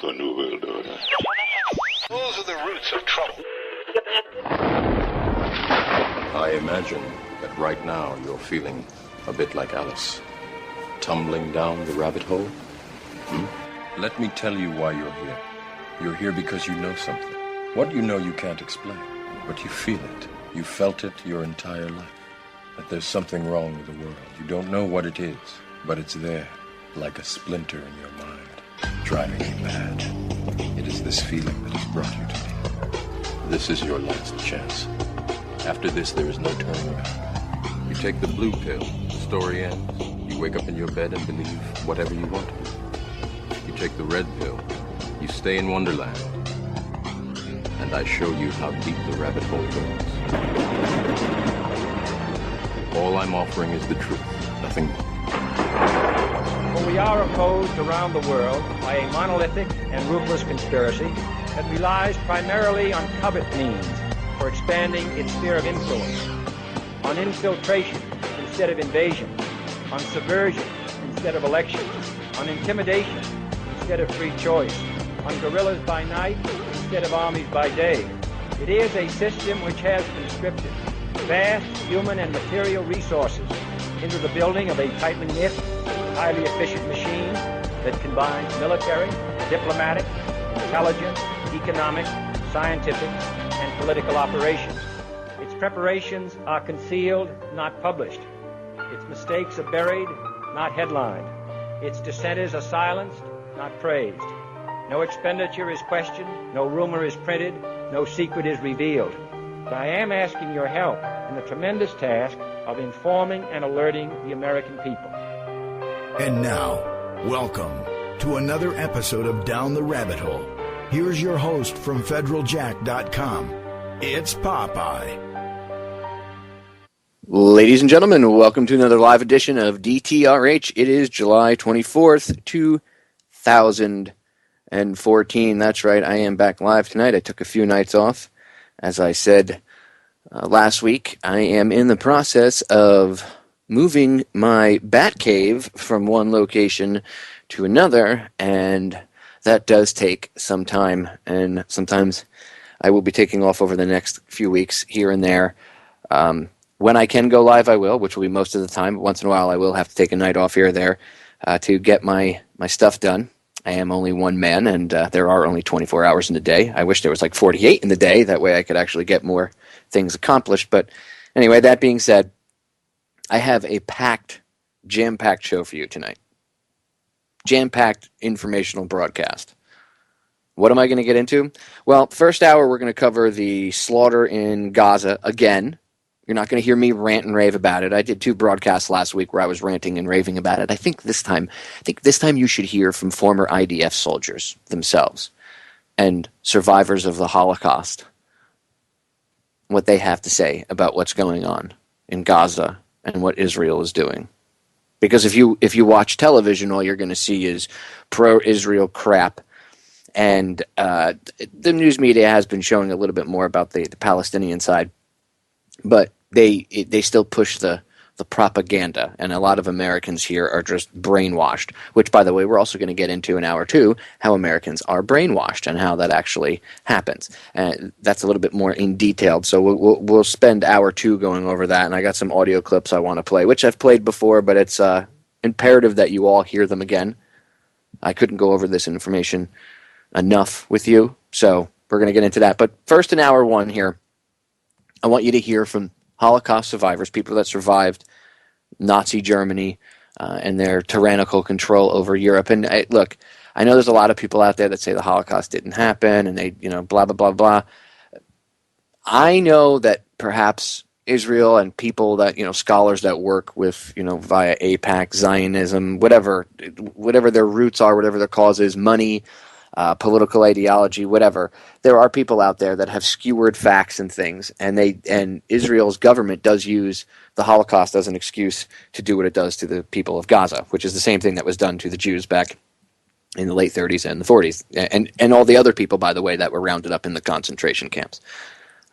The New World Order. Those are the roots of trouble. I imagine that right now you're feeling a bit like Alice, tumbling down the rabbit hole. Let me tell you why you're here. You're here because you know something. What you know you can't explain, but you feel it. You felt it your entire life. That there's something wrong with the world. You don't know what it is, but it's there, like a splinter in your mind, driving you mad. It is this feeling that has brought you to me. This is your last chance. After this, there is no turning back. You take the blue pill, the story ends. You wake up in your bed and believe whatever you want to. You take the red pill, you stay in Wonderland, and I show you how deep the rabbit hole goes. All I'm offering is the truth, nothing more. For we are opposed around the world by a monolithic and ruthless conspiracy that relies primarily on covert means for expanding its sphere of influence, on infiltration instead of invasion, on subversion instead of elections, on intimidation instead of free choice, on guerrillas by night instead of armies by day. It is a system which has conscripted vast human and material resources into the building of a tightly knit, highly efficient machine that combines military, diplomatic, intelligence, economic, scientific, and political operations. Its preparations are concealed, not published. Its mistakes are buried, not headlined. Its dissenters are silenced, not praised. No expenditure is questioned, no rumor is printed, no secret is revealed. But I am asking your help in the tremendous task of informing and alerting the American people. And now, welcome to another episode of Down the Rabbit Hole. Here's your host from federaljack.com. It's Popeye. Ladies and gentlemen, welcome to another live edition of DTRH. It is July 24th, 2014. That's right, I am back live tonight. I took a few nights off. As I said last week, I am in the process of moving my bat cave from one location to another, and that does take some time, and sometimes I will be taking off over the next few weeks here and there. When I can go live, I will, which will be most of the time. Once in a while, I will have to take a night off here or there to get my stuff done. I am only one man, and there are only 24 hours in a day. I wish there was like 48 in the day. That way I could actually get more things accomplished. But anyway, that being said, I have a jam-packed show for you tonight. Jam-packed informational broadcast. What am I going to get into? Well, first hour, we're going to cover the slaughter in Gaza again. You're not going to hear me rant and rave about it. I did 2 broadcasts last week where I was ranting and raving about it. I think this time you should hear from former IDF soldiers themselves and survivors of the Holocaust, what they have to say about what's going on in Gaza and what Israel is doing. Because if you watch television, all you're going to see is pro-Israel crap, and the news media has been showing a little bit more about the Palestinian side. But they still push the propaganda, and a lot of Americans here are just brainwashed, which, by the way, we're also going to get into in hour 2, how Americans are brainwashed and how that actually happens. And that's a little bit more in detail, so we'll spend hour 2 going over that, and I got some audio clips I want to play, which I've played before, but it's imperative that you all hear them again. I couldn't go over this information enough with you, so we're going to get into that. But first in hour 1 here, I want you to hear from Holocaust survivors, people that survived Nazi Germany and their tyrannical control over Europe. And look, I know there's a lot of people out there that say the Holocaust didn't happen and they, blah, blah, blah, blah. I know that perhaps Israel and people that, scholars that work with, via AIPAC, Zionism, whatever their roots are, whatever their cause is, money, political ideology, whatever. There are people out there that have skewered facts and things, and Israel's government does use the Holocaust as an excuse to do what it does to the people of Gaza, which is the same thing that was done to the Jews back in the late 30s and the 40s, and all the other people, by the way, that were rounded up in the concentration camps.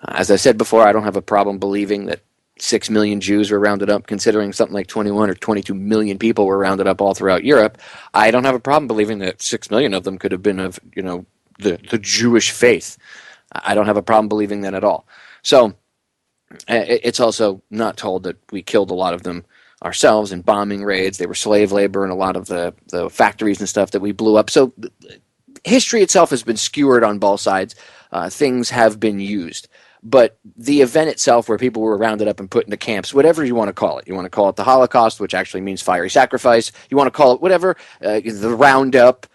As I said before, I don't have a problem believing that 6 million Jews were rounded up, considering something like 21 or 22 million people were rounded up all throughout Europe. I don't have a problem believing that 6 million of them could have been of, the Jewish faith. I don't have a problem believing that at all. So it's also not told that we killed a lot of them ourselves in bombing raids. They were slave labor in a lot of the factories and stuff that we blew up. So history itself has been skewered on both sides. Things have been used. But the event itself, where people were rounded up and put into camps, whatever you want to call it. You want to call it the Holocaust, which actually means fiery sacrifice. You want to call it whatever, the roundup,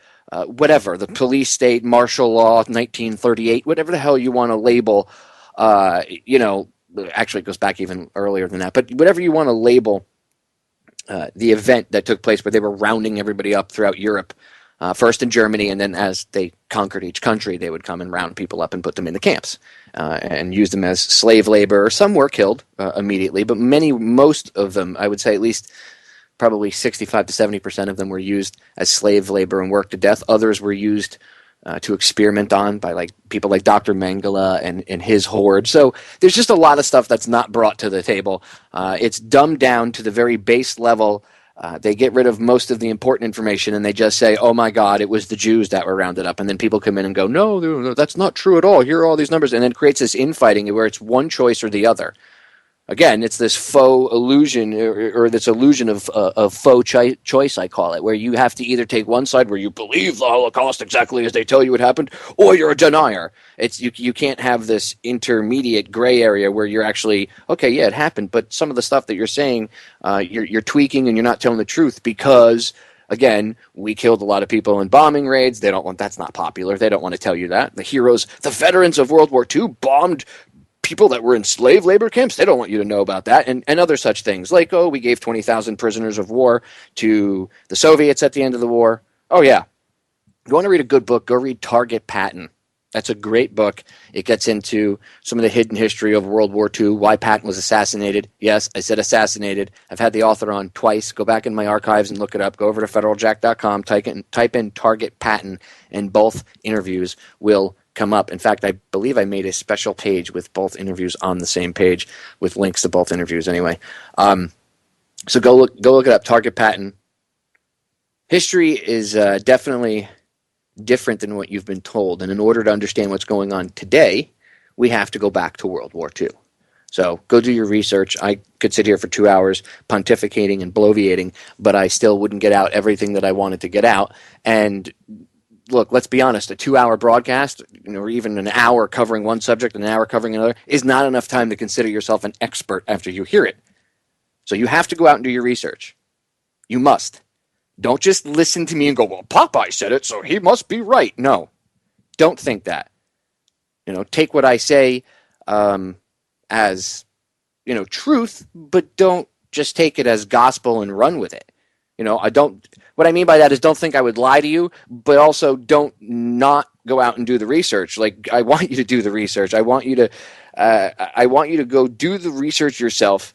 whatever, the police state, martial law, 1938, whatever the hell you want to label, actually it goes back even earlier than that, but whatever you want to label the event that took place where they were rounding everybody up throughout Europe, first in Germany, and then as they conquered each country, they would come and round people up and put them in the camps and use them as slave labor. Some were killed immediately, but most of them, I would say at least probably 65 to 70% of them were used as slave labor and worked to death. Others were used to experiment on by people like Dr. Mengele and his horde. So there's just a lot of stuff that's not brought to the table. It's dumbed down to the very base level. They get rid of most of the important information and they just say, oh my God, it was the Jews that were rounded up. And then people come in and go, no, that's not true at all. Here are all these numbers. And then it creates this infighting where it's one choice or the other. Again, it's this faux illusion or this illusion of faux choice, I call it, where you have to either take one side where you believe the Holocaust exactly as they tell you it happened, or you're a denier. It's you can't have this intermediate gray area where you're actually, okay, yeah, it happened, but some of the stuff that you're saying, you're tweaking and you're not telling the truth because, again, we killed a lot of people in bombing raids. That's not popular. They don't want to tell you that. The veterans of World War II bombed people that were in slave labor camps. They don't want you to know about that, and other such things like, we gave 20,000 prisoners of war to the Soviets at the end of the war. Oh yeah, you want to read a good book, go read Target Patton. That's a great book. It gets into some of the hidden history of World War II, why Patton was assassinated. Yes, I said assassinated. I've had the author on twice. Go back in my archives and look it up. Go over to federaljack.com, type in Target Patton, and both interviews will come up. In fact, I believe I made a special page with both interviews on the same page with links to both interviews anyway. So go look it up, Target Patton. History is definitely different than what you've been told, and in order to understand what's going on today, we have to go back to World War II. So go do your research. I could sit here for 2 hours pontificating and bloviating, but I still wouldn't get out everything that I wanted to get out. And look, let's be honest, a 2-hour broadcast, or even an hour covering one subject and an hour covering another, is not enough time to consider yourself an expert after you hear it. So you have to go out and do your research. You must. Don't just listen to me and go, well, Popeye said it, so he must be right. No, don't think that. Take what I say as, truth, but don't just take it as gospel and run with it. What I mean by that is don't think I would lie to you, but also don't not go out and do the research. Like, I want you to do the research. I want you to go do the research yourself.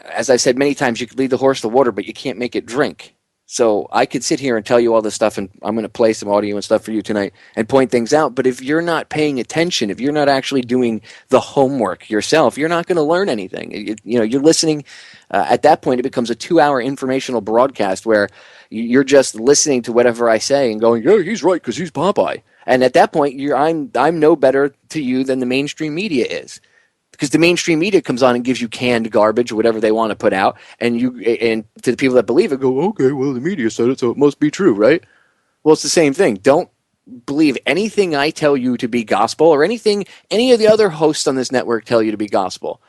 As I said many times, you could lead the horse to water, but you can't make it drink. So I could sit here and tell you all this stuff, and I'm going to play some audio and stuff for you tonight and point things out. But if you're not paying attention, if you're not actually doing the homework yourself, you're not going to learn anything. You're listening. At that point, it becomes a 2-hour informational broadcast where you're just listening to whatever I say and going, yeah, he's right because he's Popeye. And at that point, I'm no better to you than the mainstream media is. Because the mainstream media comes on and gives you canned garbage or whatever they want to put out, and to the people that believe it, go, okay, well, the media said it, so it must be true, right? Well, it's the same thing. Don't believe anything I tell you to be gospel or anything any of the other hosts on this network tell you to be gospel.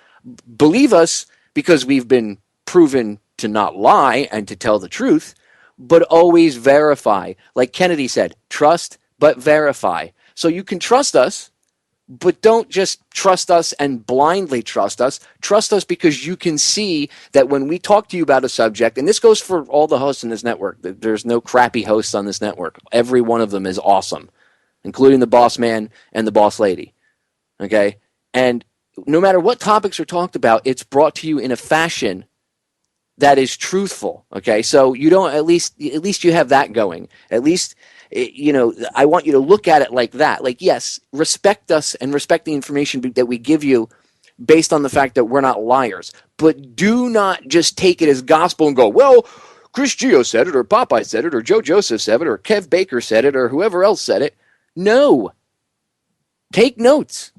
Believe us because we've been proven to not lie and to tell the truth, but always verify. Like Kennedy said, trust but verify. So you can trust us, but don't just trust us and blindly trust us. Trust us because you can see that when we talk to you about a subject, and this goes for all the hosts in this network, there's no crappy hosts on this network. Every one of them is awesome, including the boss man and the boss lady. Okay? And no matter what topics are talked about, it's brought to you in a fashion that is truthful. Okay? So you don't, at least you have that going. At least, I want you to look at it like that. Like, yes, respect us and respect the information that we give you, based on the fact that we're not liars. But do not just take it as gospel and go, well, Chris Gio said it, or Popeye said it, or Joe Joseph said it, or Kev Baker said it, or whoever else said it. No. Take notes.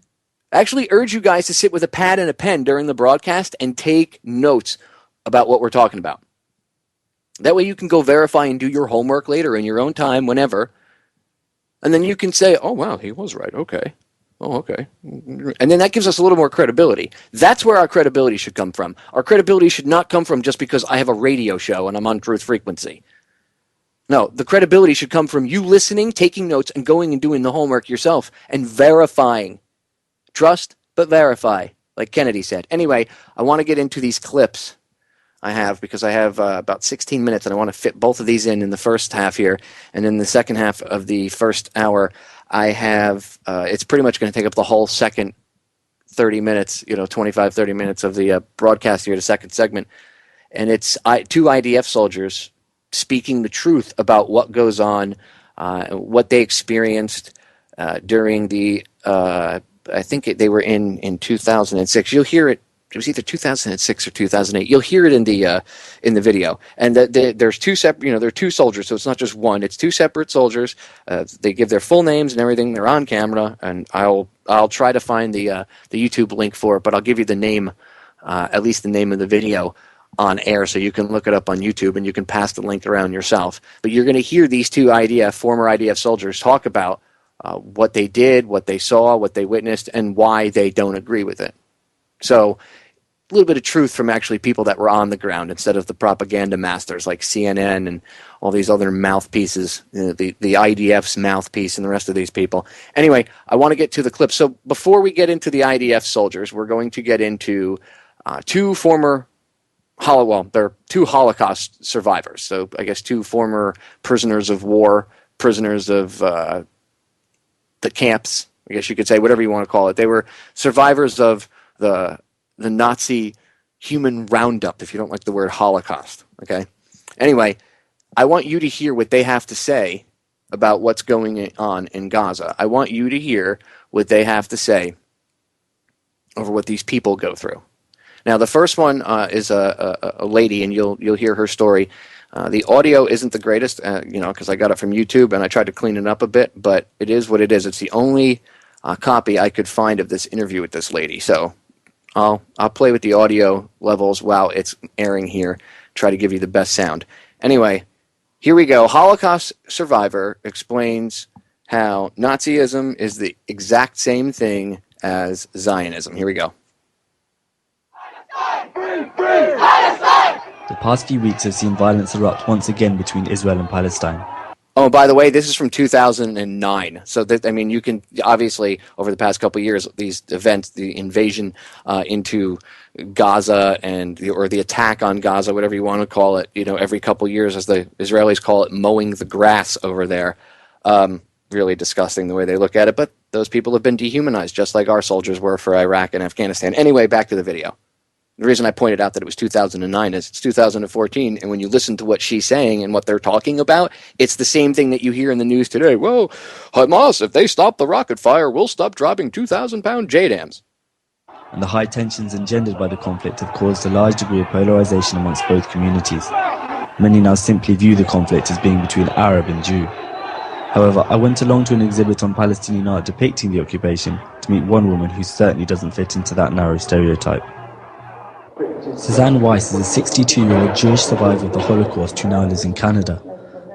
I actually urge you guys to sit with a pad and a pen during the broadcast and take notes about what we're talking about. That way you can go verify and do your homework later in your own time, whenever. And then you can say, oh, wow, he was right. Okay. Oh, okay. And then that gives us a little more credibility. That's where our credibility should come from. Our credibility should not come from just because I have a radio show and I'm on Truth Frequency. No, the credibility should come from you listening, taking notes, and going and doing the homework yourself and verifying. Trust, but verify, like Kennedy said. Anyway, I want to get into these clips I have, because I have about 16 minutes, and I want to fit both of these in the first half here. And in the second half of the first hour, I have, it's pretty much going to take up the whole second 30 minutes, 25, 30 minutes of the broadcast here, the second segment. And it's two IDF soldiers speaking the truth about what goes on, what they experienced during the, I think they were in 2006. You'll hear it. It was either 2006 or 2008. You'll hear it in the video. And there's two separate, there are two soldiers, so it's not just one. It's two separate soldiers. They give their full names and everything. They're on camera, and I'll try to find the YouTube link for it, but I'll give you the name, at least the name of the video, on air, so you can look it up on YouTube and you can pass the link around yourself. But you're going to hear these two former IDF soldiers talk about what they did, what they saw, what they witnessed, and why they don't agree with it. So a little bit of truth from actually people that were on the ground instead of the propaganda masters like CNN and all these other mouthpieces, the IDF's mouthpiece and the rest of these people. Anyway, I want to get to the clip. So before we get into the IDF soldiers, we're going to get into two former they're two Holocaust survivors. So I guess two former prisoners of war, prisoners of the camps, I guess you could say, whatever you want to call it. They were survivors of the Nazi human roundup, if you don't like the word Holocaust. Okay. Anyway, I want you to hear what they have to say about what's going on in Gaza. I want you to hear what they have to say over what these people go through. Now, the first one is a lady, and you'll hear her story. The audio isn't the greatest, because I got it from YouTube, and I tried to clean it up a bit, but it is what it is. It's the only copy I could find of this interview with this lady. So I'll play with the audio levels while it's airing here, try to give you the best sound. Anyway, here we go. Holocaust survivor explains how Nazism is the exact same thing as Zionism. Here we go. The past few weeks have seen violence erupt once again between Israel and Palestine. Oh, by the way, this is from 2009. So, you can, obviously, over the past couple of years, these events, the invasion into Gaza or the attack on Gaza, whatever you want to call it, every couple of years, as the Israelis call it, mowing the grass over there. Really disgusting the way they look at it. But those people have been dehumanized, just like our soldiers were for Iraq and Afghanistan. Anyway, back to the video. The reason I pointed out that it was 2009 is it's 2014, and when you listen to what she's saying and what they're talking about, it's the same thing that you hear in the news today. Well, Hamas, if they stop the rocket fire, we'll stop dropping 2,000-pound JDAMs. And the high tensions engendered by the conflict have caused a large degree of polarization amongst both communities. Many now simply view the conflict as being between Arab and Jew. However, I went along to an exhibit on Palestinian art depicting the occupation to meet one woman who certainly doesn't fit into that narrow stereotype. Suzanne Weiss is a 62-year-old Jewish survivor of the Holocaust who now lives in Canada.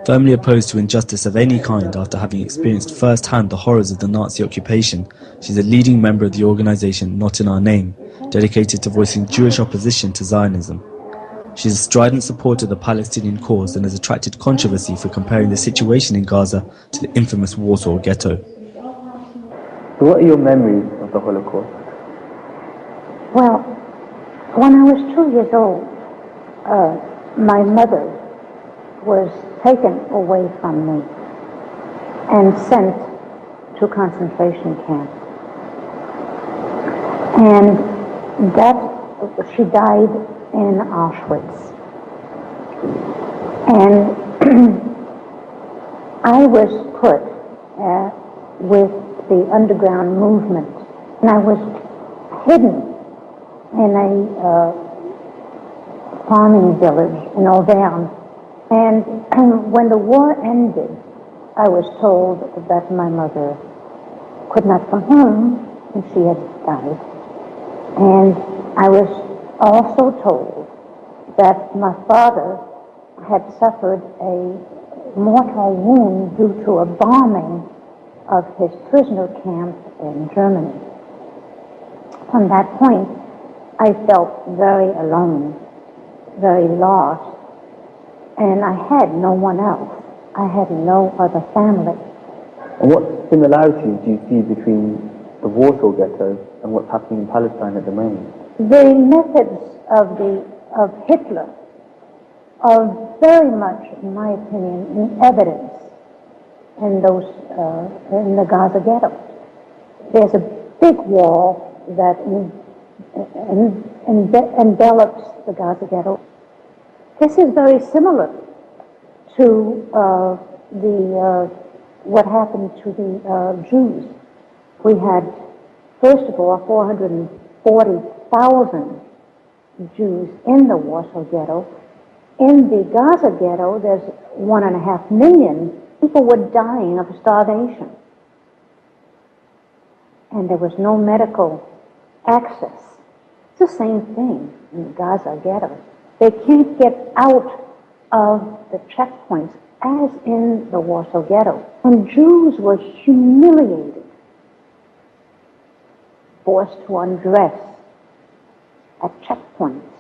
Firmly opposed to injustice of any kind after having experienced firsthand the horrors of the Nazi occupation, she's a leading member of the organization Not in Our Name, dedicated to voicing Jewish opposition to Zionism. She's a strident supporter of the Palestinian cause and has attracted controversy for comparing the situation in Gaza to the infamous Warsaw Ghetto. What are your memories of the Holocaust? Well, when I was 2 years old, my mother was taken away from me and sent to a concentration camp. And she died in Auschwitz. And I was put with the underground movement, and I was hidden in a farming village in Auvergne. And when the war ended, I was told that my mother could not come home and she had died. And I was also told that my father had suffered a mortal wound due to a bombing of his prisoner camp in Germany. From that point, I felt very alone, very lost, and I had no one else. I had no other family. And what similarities do you see between the Warsaw Ghetto and what's happening in Palestine at the moment? The methods of Hitler are very much, in my opinion, in evidence in in the Gaza ghetto. There's a big wall that envelops the Gaza ghetto. This is very similar to what happened to the Jews. We had, first of all, 440,000 Jews in the Warsaw Ghetto. In the Gaza Ghetto, there's 1.5 million. People were dying of starvation. And there was no medical access. It's the same thing in the Gaza Ghetto. They can't get out of the checkpoints as in the Warsaw Ghetto. And Jews were humiliated, forced to undress at checkpoints.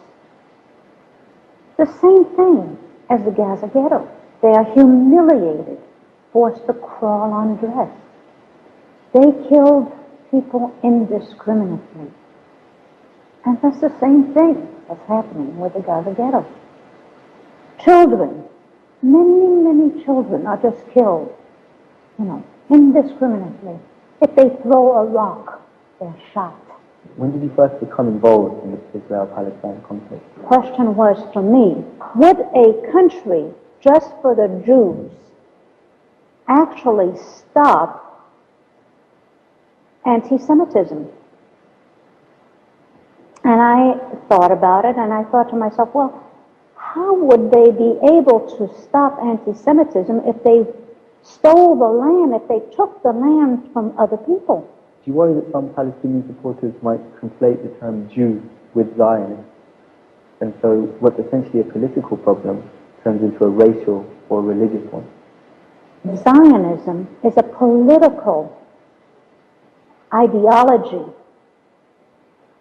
The same thing as the Gaza Ghetto. They are humiliated, forced to crawl undressed. They killed people indiscriminately. And that's the same thing that's happening with the Gaza Ghetto. Children, many children are just killed, indiscriminately. If they throw a rock, they're shot. When did you first become involved in the Israel-Palestine conflict? The question was for me, would a country just for the Jews actually stop anti-Semitism? And I thought about it, and I thought to myself, well, how would they be able to stop anti-Semitism if they stole the land, if they took the land from other people? Do you worry that some Palestinian supporters might conflate the term Jew with Zionist, and so what's essentially a political problem turns into a racial or religious one? Zionism is a political ideology.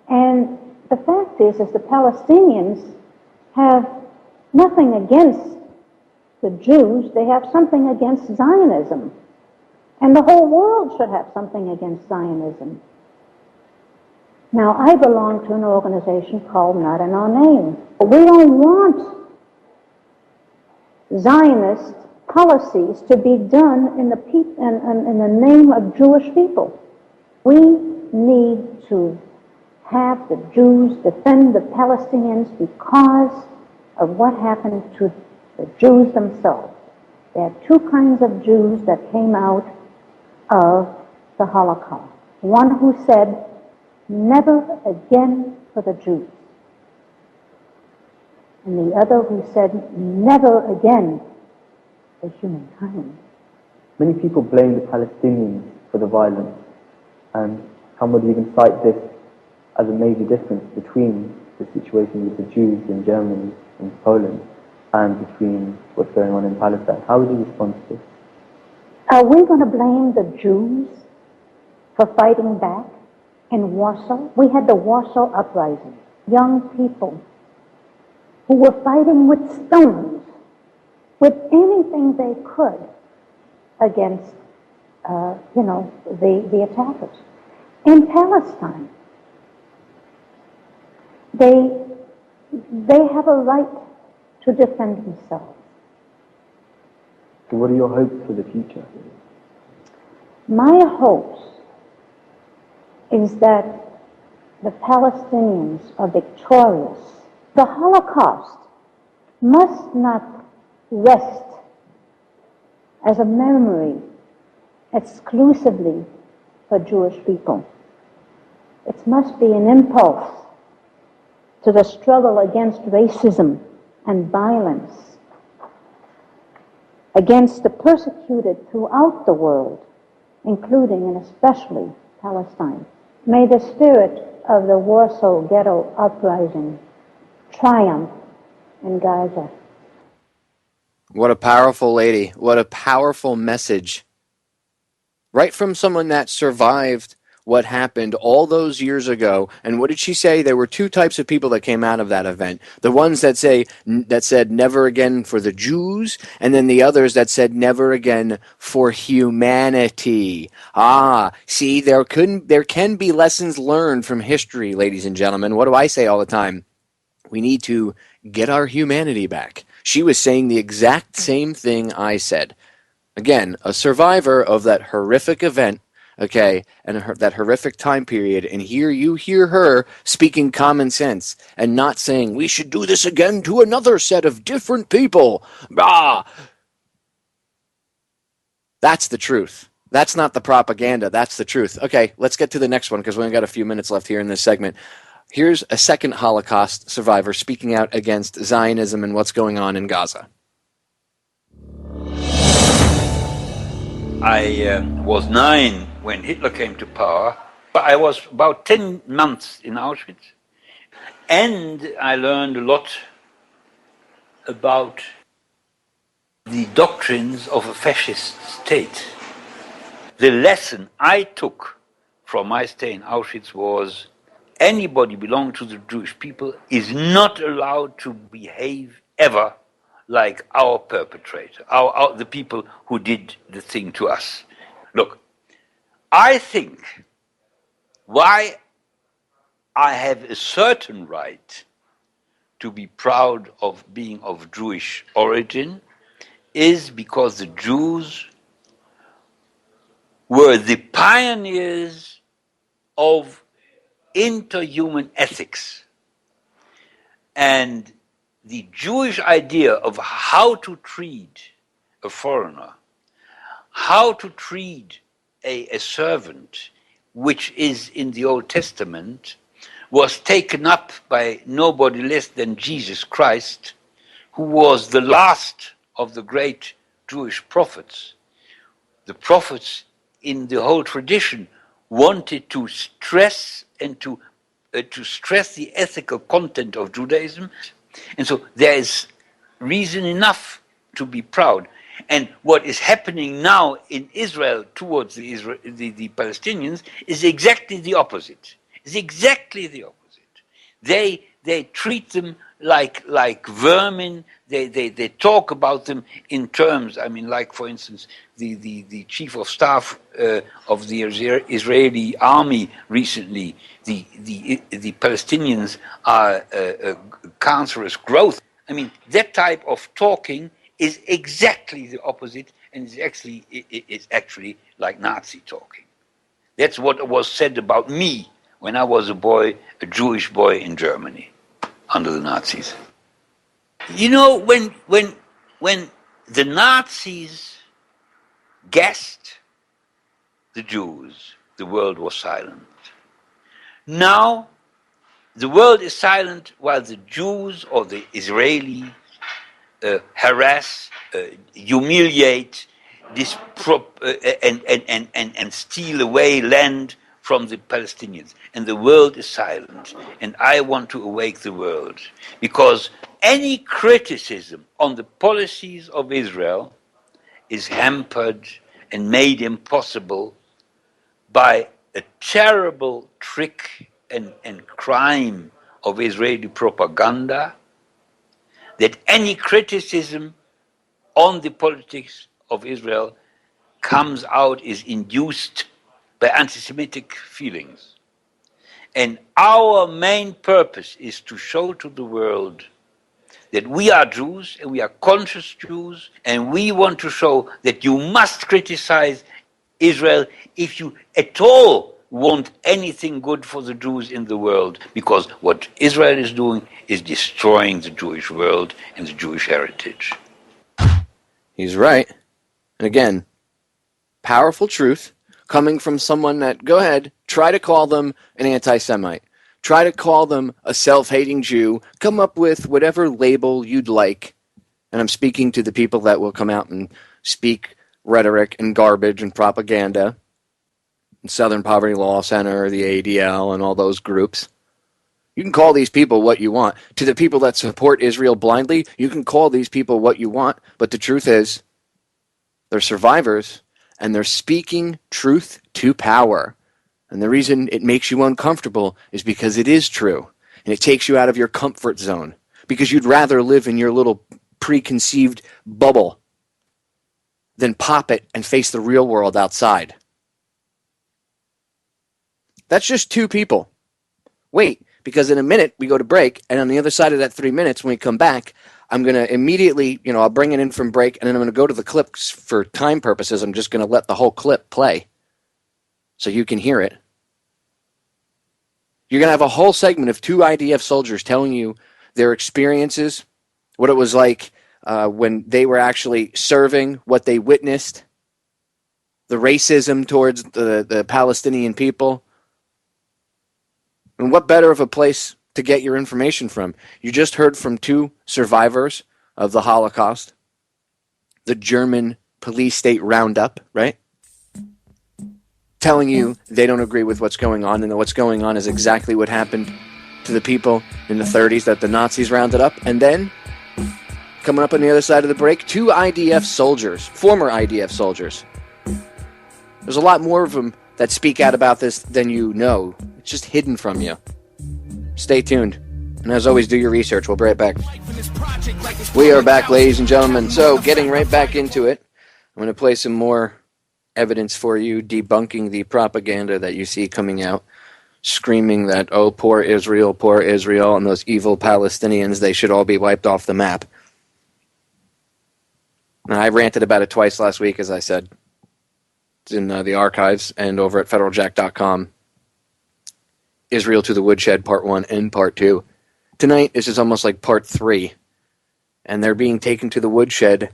And the fact is the Palestinians have nothing against the Jews. They have something against Zionism. And the whole world should have something against Zionism. Now, I belong to an organization called Not in Our Name. But we don't want Zionist policies to be done in the name of Jewish people. We need to have the Jews defend the Palestinians because of what happened to the Jews themselves. There are two kinds of Jews that came out of the Holocaust. One who said, never again for the Jews. And the other who said, never again for humankind. Many people blame the Palestinians for the violence, and some would even cite this as a major difference between the situation with the Jews in Germany and Poland and between what's going on in Palestine. How would you respond to this? Are we going to blame the Jews for fighting back in Warsaw? We had the Warsaw Uprising. Young people who were fighting with stones, with anything they could against, the attackers. In Palestine, they have a right to defend themselves. So what are your hopes for the future? My hopes is that the Palestinians are victorious. The Holocaust must not rest as a memory exclusively for Jewish people. It must be an impulse to the struggle against racism and violence, against the persecuted throughout the world, including and especially Palestine. May the spirit of the Warsaw Ghetto Uprising triumph in Gaza. What a powerful lady. What a powerful message. Right from someone that survived what happened all those years ago. And what did she say? There were two types of people that came out of that event. The ones that said never again for the Jews, and then the others that said never again for humanity. See, there can be lessons learned from history, ladies and gentlemen. What do I say all the time? We need to get our humanity back. She was saying the exact same thing I said. Again, a survivor of that horrific event, okay, and that horrific time period, and here you hear her speaking common sense and not saying, we should do this again to another set of different people. That's the truth. That's not the propaganda. That's the truth. Okay, let's get to the next one because we only got a few minutes left here in this segment. Here's a second Holocaust survivor speaking out against Zionism and what's going on in Gaza. I was 9 when Hitler came to power. I was about 10 months in Auschwitz. And I learned a lot about the doctrines of a fascist state. The lesson I took from my stay in Auschwitz was anybody belonging to the Jewish people is not allowed to behave ever like our perpetrator, the people who did the thing to us. Look, I think why I have a certain right to be proud of being of Jewish origin is because the Jews were the pioneers of interhuman ethics. And the Jewish idea of how to treat a foreigner, how to treat a servant, which is in the Old Testament, was taken up by nobody less than Jesus Christ, who was the last of the great Jewish prophets. The prophets in the whole tradition wanted to stress and to stress the ethical content of Judaism. And so there is reason enough to be proud. And what is happening now in Israel towards the Palestinians is exactly the opposite. It's exactly the opposite. They treat them like vermin. They talk about them in terms, I mean, like, for instance, the chief of staff of the Israeli army recently, the Palestinians are a cancerous growth. I mean, that type of talking is exactly the opposite, and it's actually like Nazi talking. That's what was said about me when I was a Jewish boy in Germany under the Nazis. You know, when the Nazis gassed the Jews, the world was silent. Now, the world is silent while the Jews or the Israelis harass, humiliate, and steal away land from the Palestinians. And the world is silent. And I want to awake the world. Because any criticism on the policies of Israel is hampered and made impossible by a terrible trick and crime of Israeli propaganda, that any criticism on the politics of Israel comes out is induced by anti-Semitic feelings. And our main purpose is to show to the world that we are Jews and we are conscious Jews, and we want to show that you must criticize Israel if you at all want anything good for the Jews in the world, because what Israel is doing is destroying the Jewish world and the Jewish heritage. He's right. And again, powerful truth coming from someone that, go ahead, try to call them an anti-Semite. Try to call them a self-hating Jew. Come up with whatever label you'd like. And I'm speaking to the people that will come out and speak rhetoric and garbage and propaganda. And Southern Poverty Law Center, the ADL, and all those groups. You can call these people what you want. To the people that support Israel blindly, you can call these people what you want. But the truth is, they're survivors, and they're speaking truth to power. And the reason it makes you uncomfortable is because it is true. And it takes you out of your comfort zone. Because you'd rather live in your little preconceived bubble than pop it and face the real world outside. That's just two people. Wait, because in a minute we go to break, and on the other side of that 3 minutes when we come back, I'm going to immediately, I'll bring it in from break, and then I'm going to go to the clips for time purposes. I'm just going to let the whole clip play so you can hear it. You're going to have a whole segment of two IDF soldiers telling you their experiences, what it was like when they were actually serving, what they witnessed, the racism towards the Palestinian people. And what better of a place to get your information from? You just heard from two survivors of the Holocaust, the German police state roundup, right? Telling you they don't agree with what's going on, and that what's going on is exactly what happened to the people in the 30s that the Nazis rounded up. And then, coming up on the other side of the break, two IDF soldiers, former IDF soldiers. There's a lot more of them that speak out about this than you know. It's just hidden from you. Stay tuned. And as always, do your research. We'll be right back. We are back, ladies and gentlemen. So, getting right back into it, I'm going to play some more evidence for you, debunking the propaganda that you see coming out, screaming that, oh, poor Israel, and those evil Palestinians, they should all be wiped off the map. Now, I ranted about it twice last week, as I said. It's in the archives and over at federaljack.com. Israel to the Woodshed, Part 1 and Part 2. Tonight, this is almost like Part 3. And they're being taken to the woodshed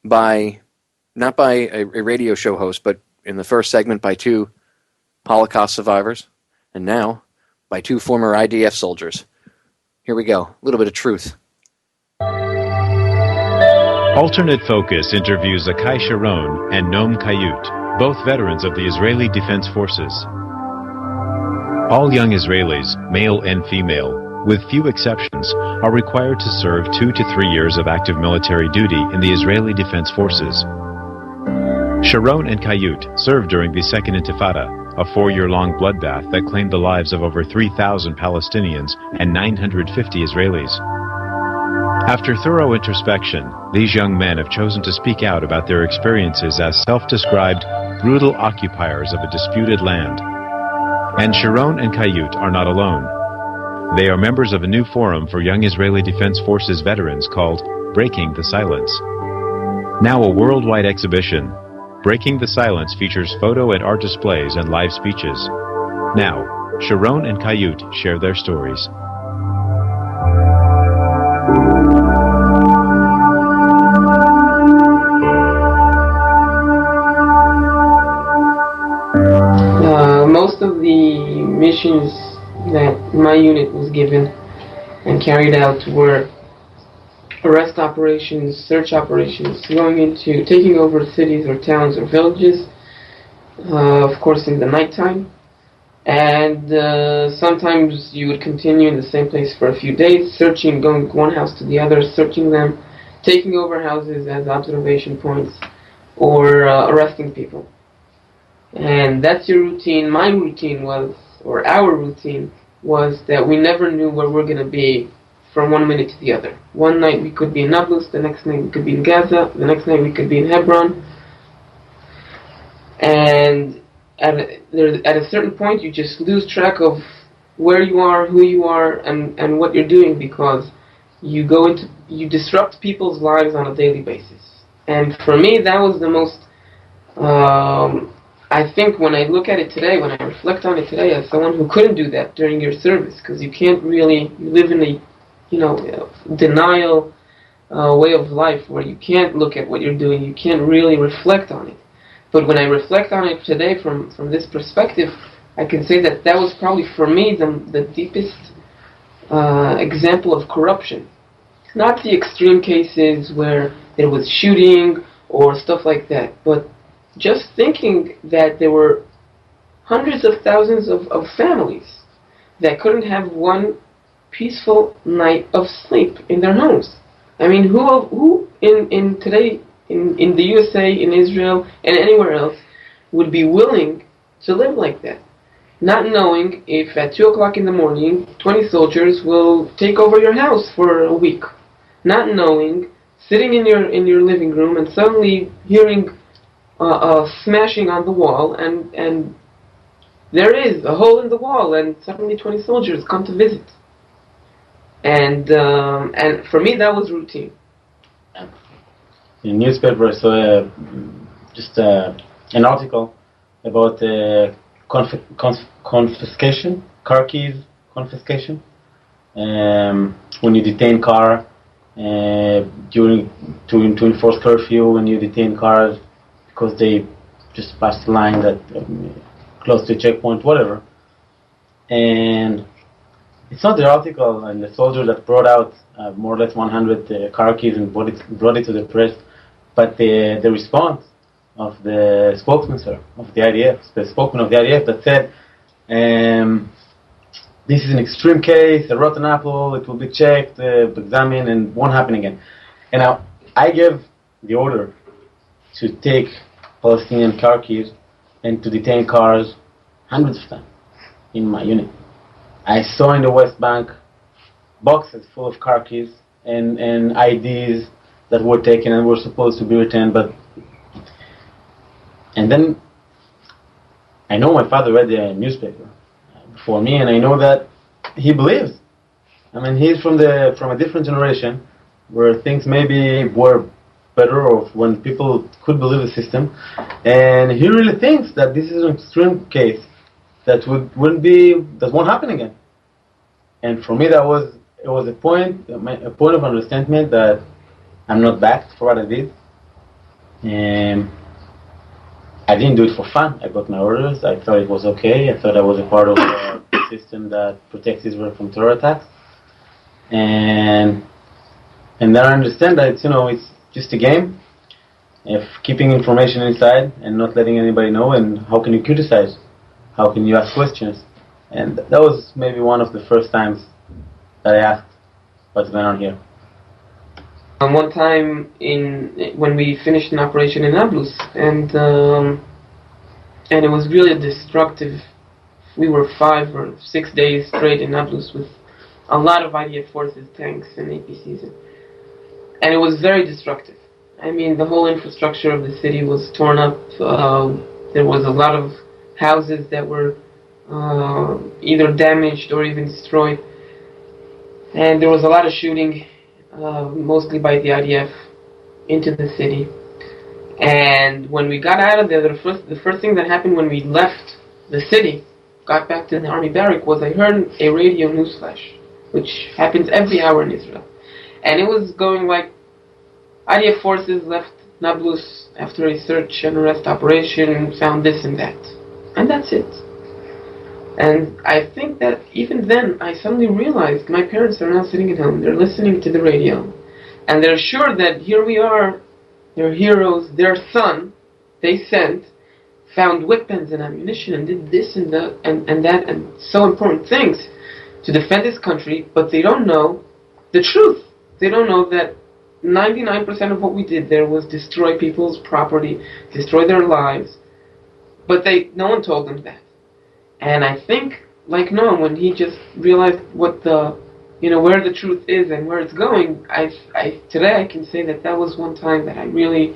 by, not by a radio show host, but in the first segment by two Holocaust survivors, and now by two former IDF soldiers. Here we go. A little bit of truth. Alternate Focus interviews Akai Sharon and Noam Kayut, both veterans of the Israeli Defense Forces. All young Israelis, male and female, with few exceptions, are required to serve 2 to 3 years of active military duty in the Israeli Defense Forces. Sharon and Kayut served during the Second Intifada, a 4-year-long bloodbath that claimed the lives of over 3,000 Palestinians and 950 Israelis. After thorough introspection, these young men have chosen to speak out about their experiences as self-described brutal occupiers of a disputed land. And Sharon and Kayut are not alone. They are members of a new forum for young Israeli Defense Forces veterans called Breaking the Silence. Now a worldwide exhibition, Breaking the Silence features photo and art displays and live speeches. Now, Sharon and Kayut share their stories. Most of the missions that my unit was given and carried out were arrest operations, search operations, going into taking over cities or towns or villages, of course in the nighttime, and sometimes you would continue in the same place for a few days, searching, going one house to the other, searching them, taking over houses as observation points, or arresting people. And that's your routine. My routine was, or our routine was, that we never knew where we're going to be from 1 minute to the other. One night we could be in Nablus, the next night we could be in Gaza, the next night we could be in Hebron. And at a certain point you just lose track of where you are, who you are, and what you're doing, because you disrupt people's lives on a daily basis. And for me that was the most, I think when I look at it today, when I reflect on it today, as someone who couldn't do that during your service, because you can't really, you live in a, denial way of life where you can't look at what you're doing, you can't really reflect on it. But when I reflect on it today from this perspective, I can say that that was probably for me the deepest example of corruption. Not the extreme cases where there was shooting or stuff like that, but just thinking that there were hundreds of thousands of families that couldn't have one peaceful night of sleep in their homes. I mean, who in today in the USA, in Israel, and anywhere else would be willing to live like that? Not knowing if at 2 o'clock in the morning 20 soldiers will take over your house for a week. Not knowing, sitting in your living room and suddenly hearing smashing on the wall, and there is a hole in the wall, and suddenly 20 soldiers come to visit. And for me that was routine. In the newspaper, I saw an article about confiscation, car keys confiscation. When you detain car to enforce curfew, when you detain cars because they just passed the line that close to a checkpoint, whatever. And it's not the article and the soldier that brought out more or less 100 car keys and brought it to the press, but the response of the spokesman, of the IDF, the spokesman of the IDF, that said, this is an extreme case, a rotten apple, it will be checked, examined, and won't happen again. And now, I gave the order to take Palestinian car keys and to detain cars hundreds of times in my unit. I saw in the West Bank boxes full of car keys and IDs that were taken and were supposed to be returned, and then I know my father read the newspaper before me, and I know that he believes. I mean, he's from a different generation where things maybe were better, or when people could believe the system, and he really thinks that this is an extreme case that won't happen again. And for me, it was a point of understanding that I'm not backed for what I did. And I didn't do it for fun. I got my orders. I thought it was okay. I thought I was a part of the system that protects Israel from terror attacks. And then I understand that it's just a game. If keeping information inside and not letting anybody know, and how can you criticize? How can you ask questions? And that was maybe one of the first times that I asked what's going on here. One time when we finished an operation in Nablus, and it was really destructive. We were 5 or 6 days straight in Nablus with a lot of IDF forces, tanks, and APCs, and it was very destructive. I mean, the whole infrastructure of the city was torn up. There was a lot of houses that were either damaged or even destroyed, and there was a lot of shooting. Mostly by the IDF, into the city. And when we got out of there, the first thing that happened when we left the city, got back to the army barrack, was I heard a radio news flash, which happens every hour in Israel. And it was going like, IDF forces left Nablus after a search and arrest operation, found this and that. And that's it. And I think that even then, I suddenly realized my parents are now sitting at home, they're listening to the radio, and they're sure that here we are, their heroes, their son, they sent, found weapons and ammunition and did this and that and so important things to defend this country, but they don't know the truth. They don't know that 99% of what we did there was destroy people's property, destroy their lives, but no one told them that. And I think, like Noam, when he just realized what where the truth is and where it's going, today I can say that was one time that I really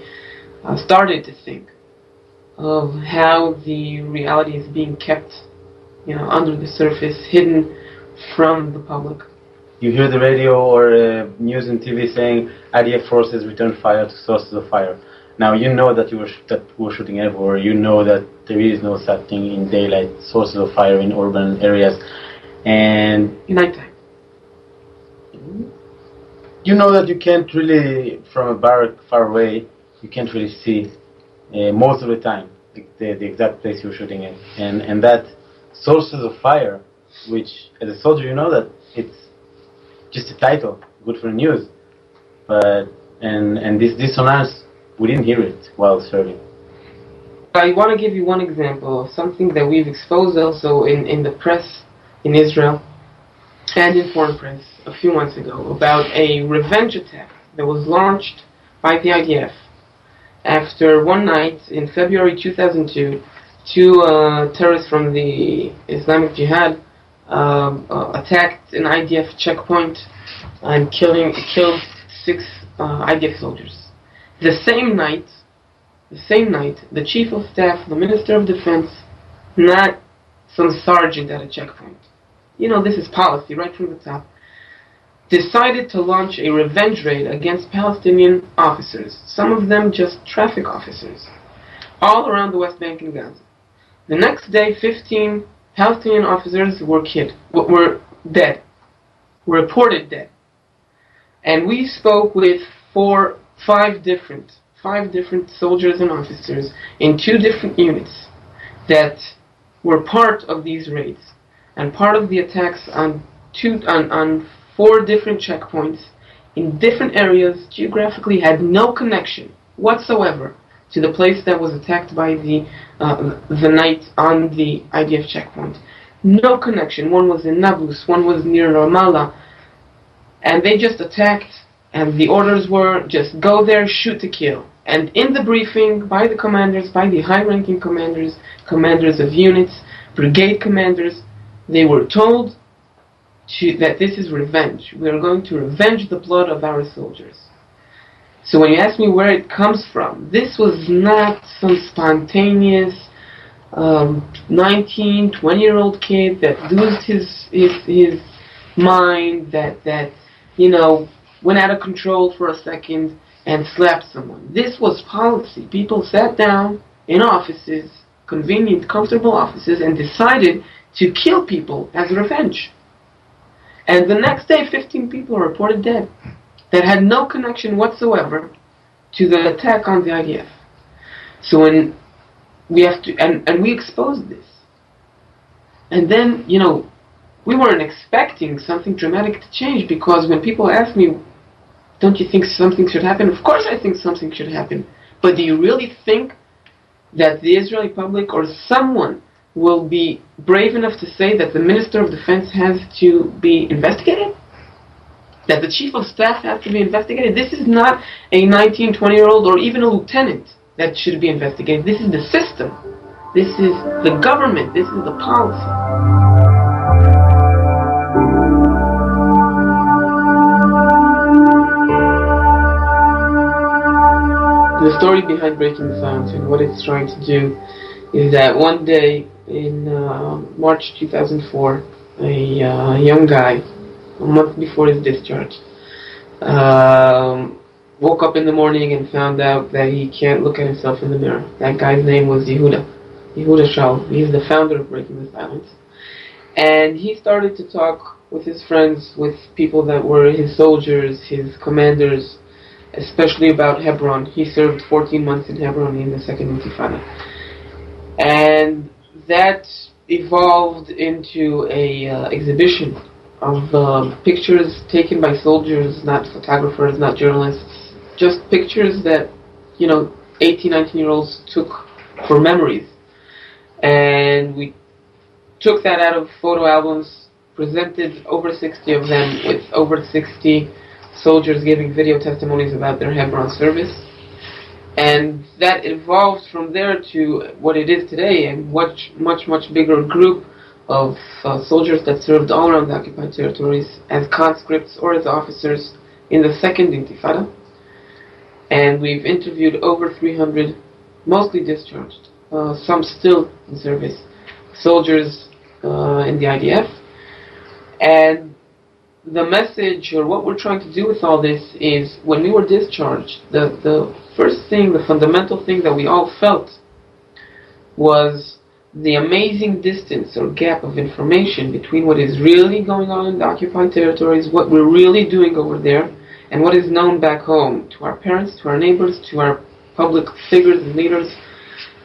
started to think of how the reality is being kept, under the surface, hidden from the public. You hear the radio or news and TV saying IDF forces return fire to sources of fire. Now you know that we're shooting everywhere. You know that there is no such thing in daylight, sources of fire in urban areas, and in nighttime. You know that you can't really, from a barrack far away, you can't really see most of the time the exact place you're shooting in, and that sources of fire, which as a soldier you know that it's just a title, good for news, but and this dissonance, we didn't hear it while serving. I want to give you one example of something that we've exposed also in the press in Israel and in foreign press a few months ago about a revenge attack that was launched by the IDF after one night in February 2002. Two terrorists from the Islamic Jihad attacked an IDF checkpoint and killed 6 IDF soldiers. The same night, the Chief of Staff, the Minister of Defense, not some sergeant at a checkpoint, you know, this is policy right from the top, decided to launch a revenge raid against Palestinian officers, some of them just traffic officers, all around the West Bank and Gaza. The next day, 15 Palestinian officers were dead, were reported dead. And we spoke with five different soldiers and officers in 2 different units that were part of these raids and part of the attacks on 4 different checkpoints in different areas, geographically had no connection whatsoever to the place that was attacked by the night on the IDF checkpoint. No connection. One was in Nablus, one was near Ramallah, and they just attacked, and the orders were just go there, shoot to kill. And in the briefing by the commanders, by the high-ranking commanders, commanders of units, brigade commanders, they were told that this is revenge. We are going to revenge the blood of our soldiers. So when you ask me where it comes from, this was not some spontaneous 19, 20-year-old kid that lose his mind, that you know, went out of control for a second and slapped someone. This was policy. People sat down in offices, convenient, comfortable offices, and decided to kill people as revenge. And the next day, 15 people were reported dead that had no connection whatsoever to the attack on the IDF. So when we have to, and we exposed this. And then, you know, we weren't expecting something dramatic to change, because when people ask me, don't you think something should happen? Of course I think something should happen. But do you really think that the Israeli public or someone will be brave enough to say that the Minister of Defense has to be investigated? That the Chief of Staff has to be investigated? This is not a 19, 20-year-old or even a lieutenant that should be investigated. This is the system. This is the government. This is the policy. The story behind Breaking the Silence and what it's trying to do is that one day in March 2004, a young guy, a month before his discharge, woke up in the morning and found out that he can't look at himself in the mirror. That guy's name was Yehuda Shaul. He's the founder of Breaking the Silence. And he started to talk with his friends, with people that were his soldiers, his commanders, especially about Hebron. He served 14 months in Hebron in the Second Intifada. And that evolved into a exhibition of pictures taken by soldiers, not photographers, not journalists, just pictures that, 18, 19-year-olds took for memories. And we took that out of photo albums, presented over 60 of them with over 60 soldiers giving video testimonies about their Hebron service. And that evolved from there to what it is today, a much, much bigger group of soldiers that served all around the occupied territories as conscripts or as officers in the Second Intifada. And we've interviewed over 300, mostly discharged, some still in service, soldiers in the IDF. And the message, or what we're trying to do with all this, is when we were discharged, the first thing, the fundamental thing that we all felt was the amazing distance or gap of information between what is really going on in the occupied territories, what we're really doing over there, and what is known back home to our parents, to our neighbors, to our public figures and leaders,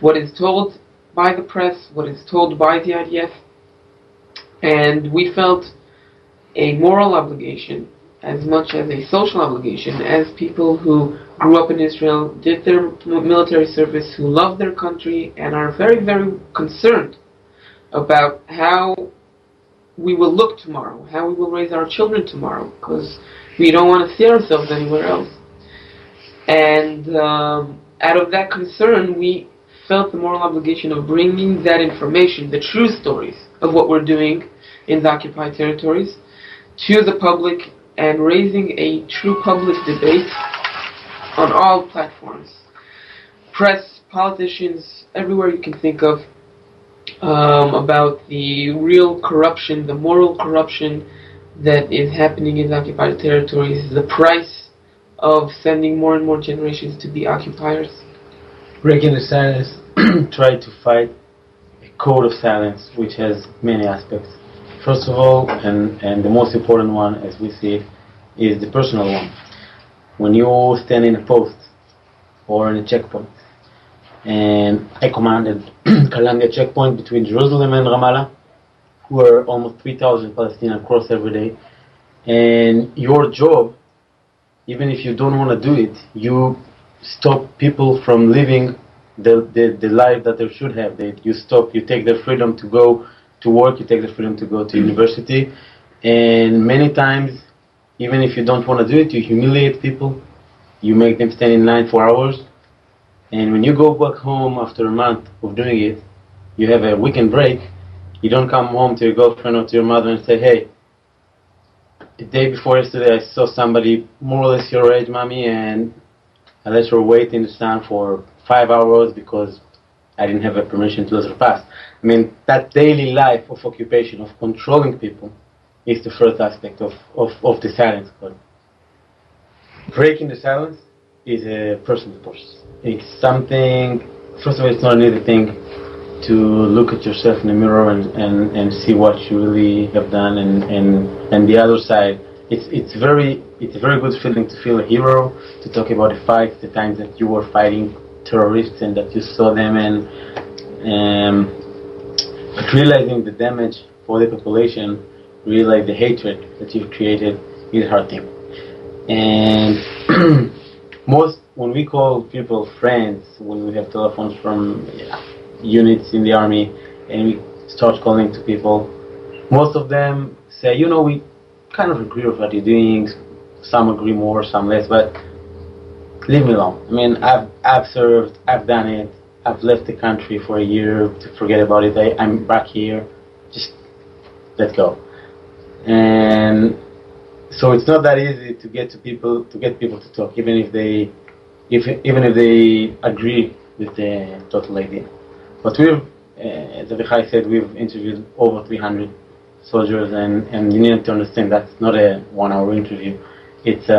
what is told by the press, what is told by the IDF, And we felt a moral obligation as much as a social obligation as people who grew up in Israel, did their military service, who love their country and are very, very concerned about how we will look tomorrow, how we will raise our children tomorrow, because we don't want to see ourselves anywhere else. And out of that concern, we felt the moral obligation of bringing that information, the true stories of what we're doing in the occupied territories, to the public and raising a true public debate on all platforms. Press, politicians, everywhere you can think of, about the real corruption, the moral corruption that is happening in the occupied territories, the price of sending more and more generations to be occupiers. Breaking the silence, try to fight a code of silence which has many aspects. First of all, and the most important one as we see it, is the personal one. When you stand in a post or in a checkpoint, and I commanded Kalanga checkpoint between Jerusalem and Ramallah, where almost 3,000 Palestinians cross every day, and your job, even if you don't want to do it, you stop people from living the life that they should have. You take their freedom to go to work, you take their freedom to go to university, and many times, even if you don't want to do it, you humiliate people, you make them stand in line for hours, and when you go back home after a month of doing it, you have a weekend break, you don't come home to your girlfriend or to your mother and say, hey, the day before yesterday I saw somebody more or less your age, mommy, and I let her wait in the sun for 5 hours because I didn't have a permission to let her pass. I mean, that daily life of occupation, of controlling people, is the first aspect of the silence code. Breaking the silence is a personal process. It's something, first of all, it's not an easy thing to look at yourself in the mirror and see what you really have done, and the other side, it's a very good feeling to feel a hero, to talk about the fights, the times that you were fighting terrorists and that you saw them, but realizing the damage for the population, realize the hatred that you've created is a hard thing. And when we call people friends, when we have telephones from units in the army and we start calling to people, most of them say, we kind of agree with what you're doing, some agree more, some less, but leave me alone. I mean, I've served, I've done it, I've left the country for a year to forget about it, I'm back here, just let go. And so it's not that easy to get people to talk, even if they agree with the total idea. But as Avichai said, we've interviewed over 300 soldiers, and you need to understand that's not a 1-hour interview, it's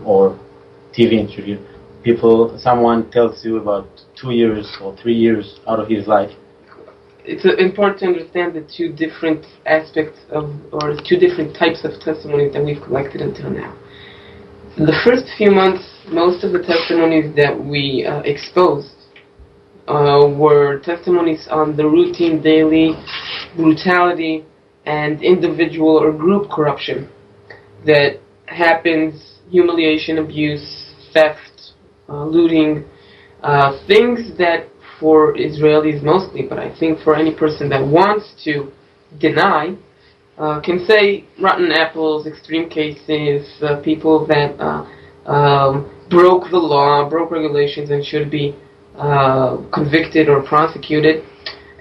or TV interview. Someone tells you about 2 years or 3 years out of his life. It's important to understand the two different aspects or two different types of testimonies that we've collected until now. In the first few months, most of the testimonies that we exposed were testimonies on the routine daily brutality and individual or group corruption that happens, humiliation, abuse, theft, looting, things that for Israelis mostly, but I think for any person that wants to deny, can say rotten apples, extreme cases, people that broke the law, broke regulations, and should be convicted or prosecuted.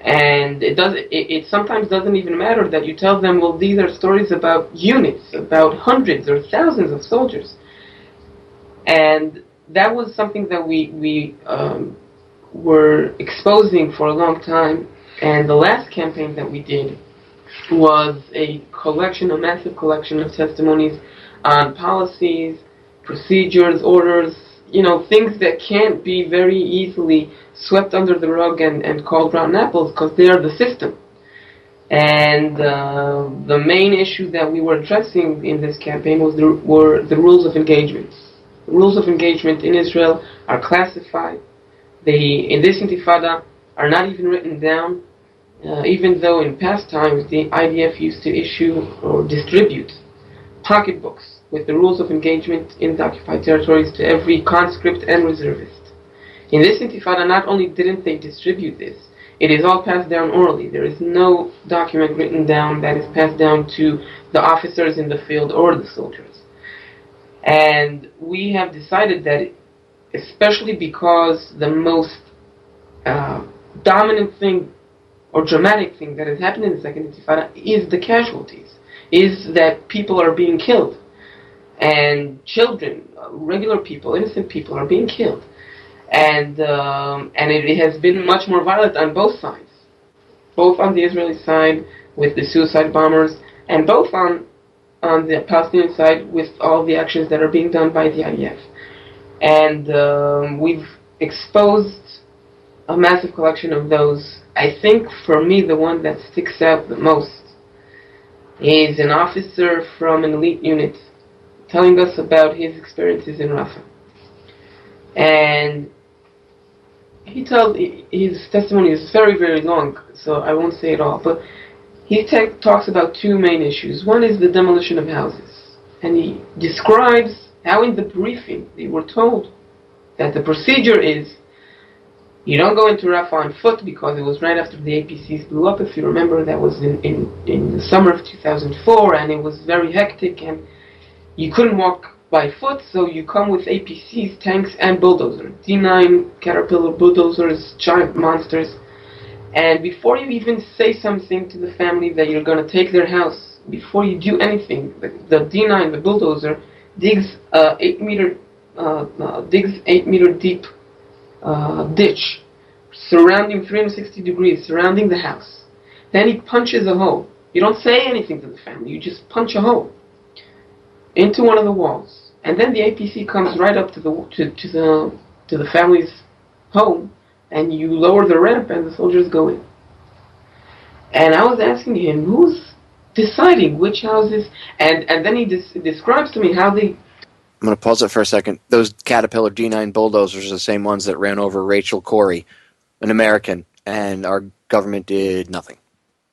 And it sometimes doesn't even matter that you tell them, well, these are stories about units, about hundreds or thousands of soldiers. And that was something that we were exposing for a long time. And the last campaign that we did was a massive collection of testimonies on policies, procedures, orders, things that can't be very easily swept under the rug and called rotten apples because they are the system. And the main issue that we were addressing in this campaign were the rules of engagement. The rules of engagement in Israel are classified. They, in this intifada, are not even written down. even though in past times the IDF used to issue or distribute pocketbooks with the rules of engagement in the occupied territories to every conscript and reservist. In this intifada, not only didn't they distribute this, it is all passed down orally. There is no document written down that is passed down to the officers in the field or the soldiers. And we have decided that, especially because the most dominant thing or dramatic thing that has happened in the Second Intifada is the casualties, is that people are being killed. And children, regular people, innocent people are being killed. And it has been much more violent on both sides, both on the Israeli side with the suicide bombers, and both on the Palestinian side with all the actions that are being done by the IDF. And we've exposed a massive collection of those. I think for me the one that sticks out the most is an officer from an elite unit telling us about his experiences in Rafah. And he tells, his testimony is very, very long, so I won't say it all, but he talks about two main issues. One is the demolition of houses, and he describes how in the briefing they were told that the procedure is you don't go into Rafah on foot, because it was right after the APCs blew up. If you remember, that was in the summer of 2004, and it was very hectic, and you couldn't walk by foot, so you come with APCs, tanks, and bulldozers. D9 Caterpillar bulldozers, giant monsters. And before you even say something to the family that you're going to take their house, before you do anything, the D9, the bulldozer, digs 8 meter deep ditch surrounding 360 degrees, surrounding the house. Then he punches a hole. You don't say anything to the family, you just punch a hole into one of the walls, and then the APC comes right up to the family's home, and you lower the ramp, and the soldiers go in. And I was asking him, who's deciding which houses? And then he describes to me how they. I'm going to pause it for a second. Those Caterpillar D9 bulldozers are the same ones that ran over Rachel Corrie, an American, and our government did nothing.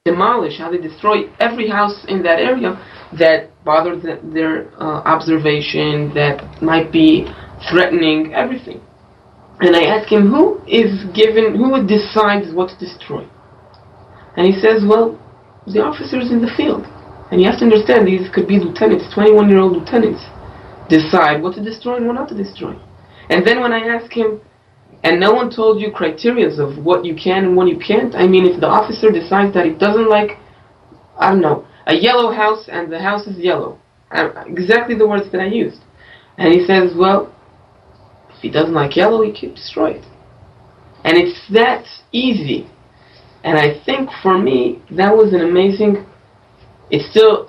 Demolish, how they destroy every house in that area that bothers their observation, that might be threatening, everything. And I ask him, who decides what to destroy? And he says, well, the officers in the field. And you have to understand, these could be lieutenants, 21-year-old lieutenants, decide what to destroy and what not to destroy. And then when I ask him, and no one told you criteria of what you can and what you can't, I mean, if the officer decides that he doesn't like, I don't know, a yellow house, and the house is yellow, exactly the words that I used. And he says, well, if he doesn't like yellow, he can destroy it. And it's that easy. And I think for me, that was an amazing. It's still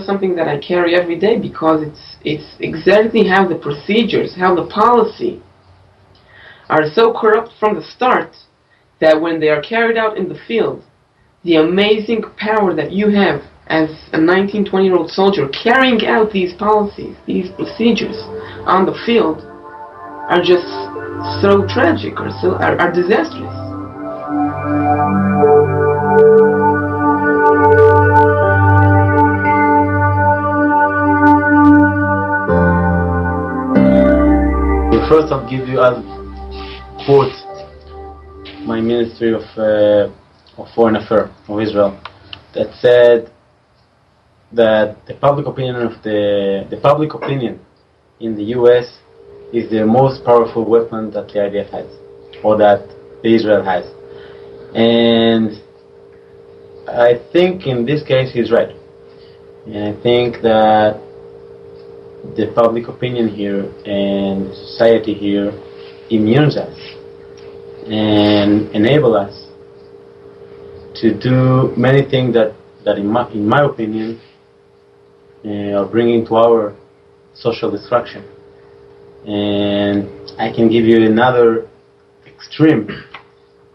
something that I carry every day, because it's exactly how the procedures, how the policy are so corrupt from the start that when they are carried out in the field, the amazing power that you have as a 19, 20-year-old soldier carrying out these policies, these procedures on the field, are just so tragic, or are disastrous. First, I'll give you a quote my Ministry of Foreign Affairs of Israel that said that the public opinion in the U.S. is the most powerful weapon that the IDF has, or that Israel has. And I think in this case he's right. And I think that the public opinion here and society here immunes us and enable us to do many things that in my opinion are bringing to our social destruction. And I can give you another extreme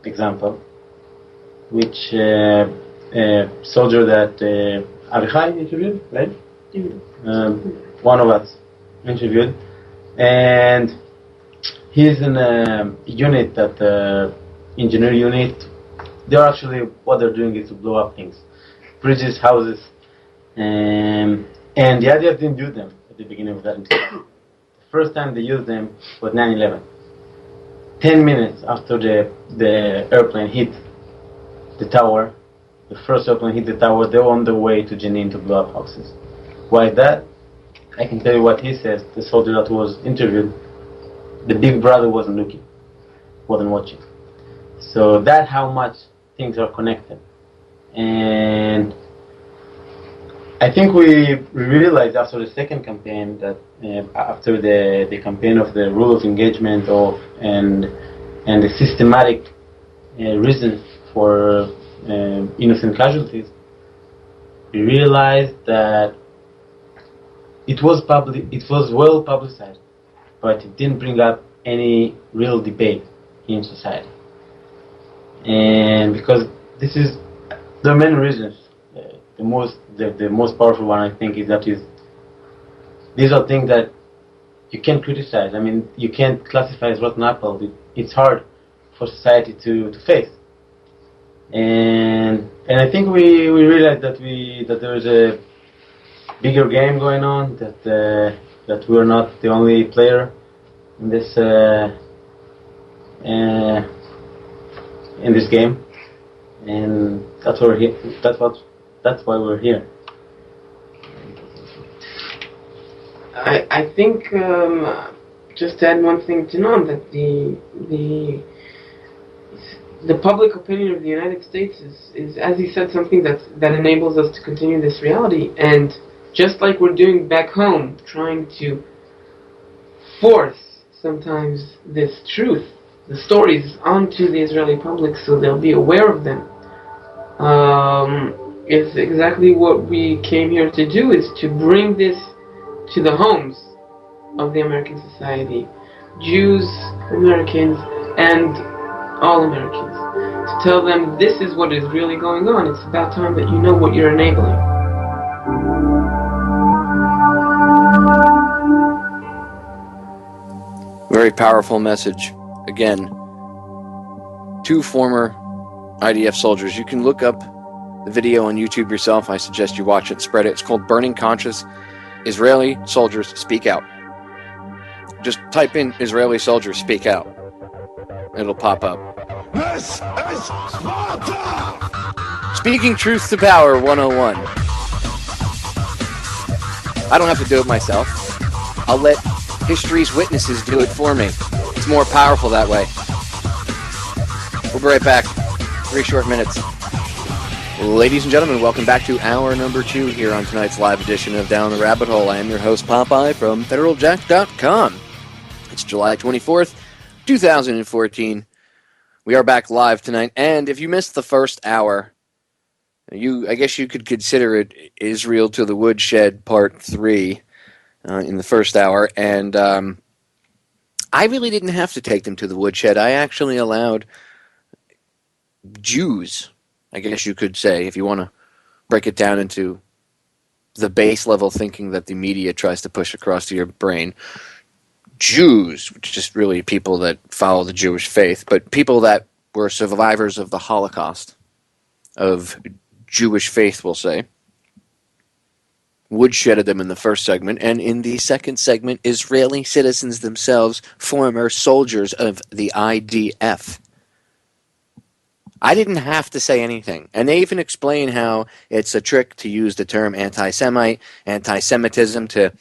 example, which a soldier that Avichai interviewed, right? One of us interviewed, and he's in a unit, that engineer unit, they're actually, what they're doing is to blow up things, bridges, houses, and the IDF didn't do them at the beginning of that intifada. The first time they used them was 9/11. 10 minutes after the airplane hit the tower, the first airplane hit the tower, they were on the way to Jenin to blow up houses. Why is that? I can tell you what he says, the soldier that was interviewed. The big brother wasn't looking, wasn't watching. So that's how much things are connected. And I think we realized after the second campaign that after the campaign of the rule of engagement and the systematic reasons for innocent casualties, we realized that it was well publicized, but it didn't bring up any real debate in society. And because there are many reasons. The most powerful one, I think, is that these are things that you can't criticize. I mean, you can't classify as rotten apple. It's hard for society to face. And I think we realized that there is a bigger game going on, that we're not the only player in this game, and that's why we're here. That's why we're here. I think just to add one thing to know, that the public opinion of the United States is, as he said, something that enables us to continue this reality. And just like we're doing back home, trying to force sometimes this truth, the stories, onto the Israeli public so they'll be aware of them, is exactly what we came here to do, is to bring this to the homes of the American society, Jews, Americans, and all Americans, to tell them this is what is really going on. It's about time that you know what you're enabling. Very powerful message. Again, two former IDF soldiers. You can look up the video on YouTube yourself. I suggest you watch it, spread it. It's called Burning Conscious. Israeli Soldiers Speak Out. Just type in Israeli Soldiers Speak Out. It'll pop up. This is Sparta! Speaking Truth to Power 101. I don't have to do it myself. I'll let history's witnesses do it for me. It's more powerful that way. We'll be right back. 3 short minutes. Ladies and gentlemen, welcome back to hour number 2 here on tonight's live edition of Down the Rabbit Hole. I am your host, Popeye, from federaljack.com. It's July 24th, 2014. We are back live tonight, and if you missed the first hour, I guess you could consider it Israel to the Woodshed Part 3 in the first hour, and I really didn't have to take them to the woodshed. I actually allowed Jews, I guess you could say, if you want to break it down into the base level thinking that the media tries to push across to your brain, Jews, which is just really people that follow the Jewish faith, but people that were survivors of the Holocaust, of Jewish faith, we'll say, woodshedded them in the first segment, and in the second segment, Israeli citizens themselves, former soldiers of the IDF. I didn't have to say anything, and they even explain how it's a trick to use the term anti-Semite, anti-Semitism to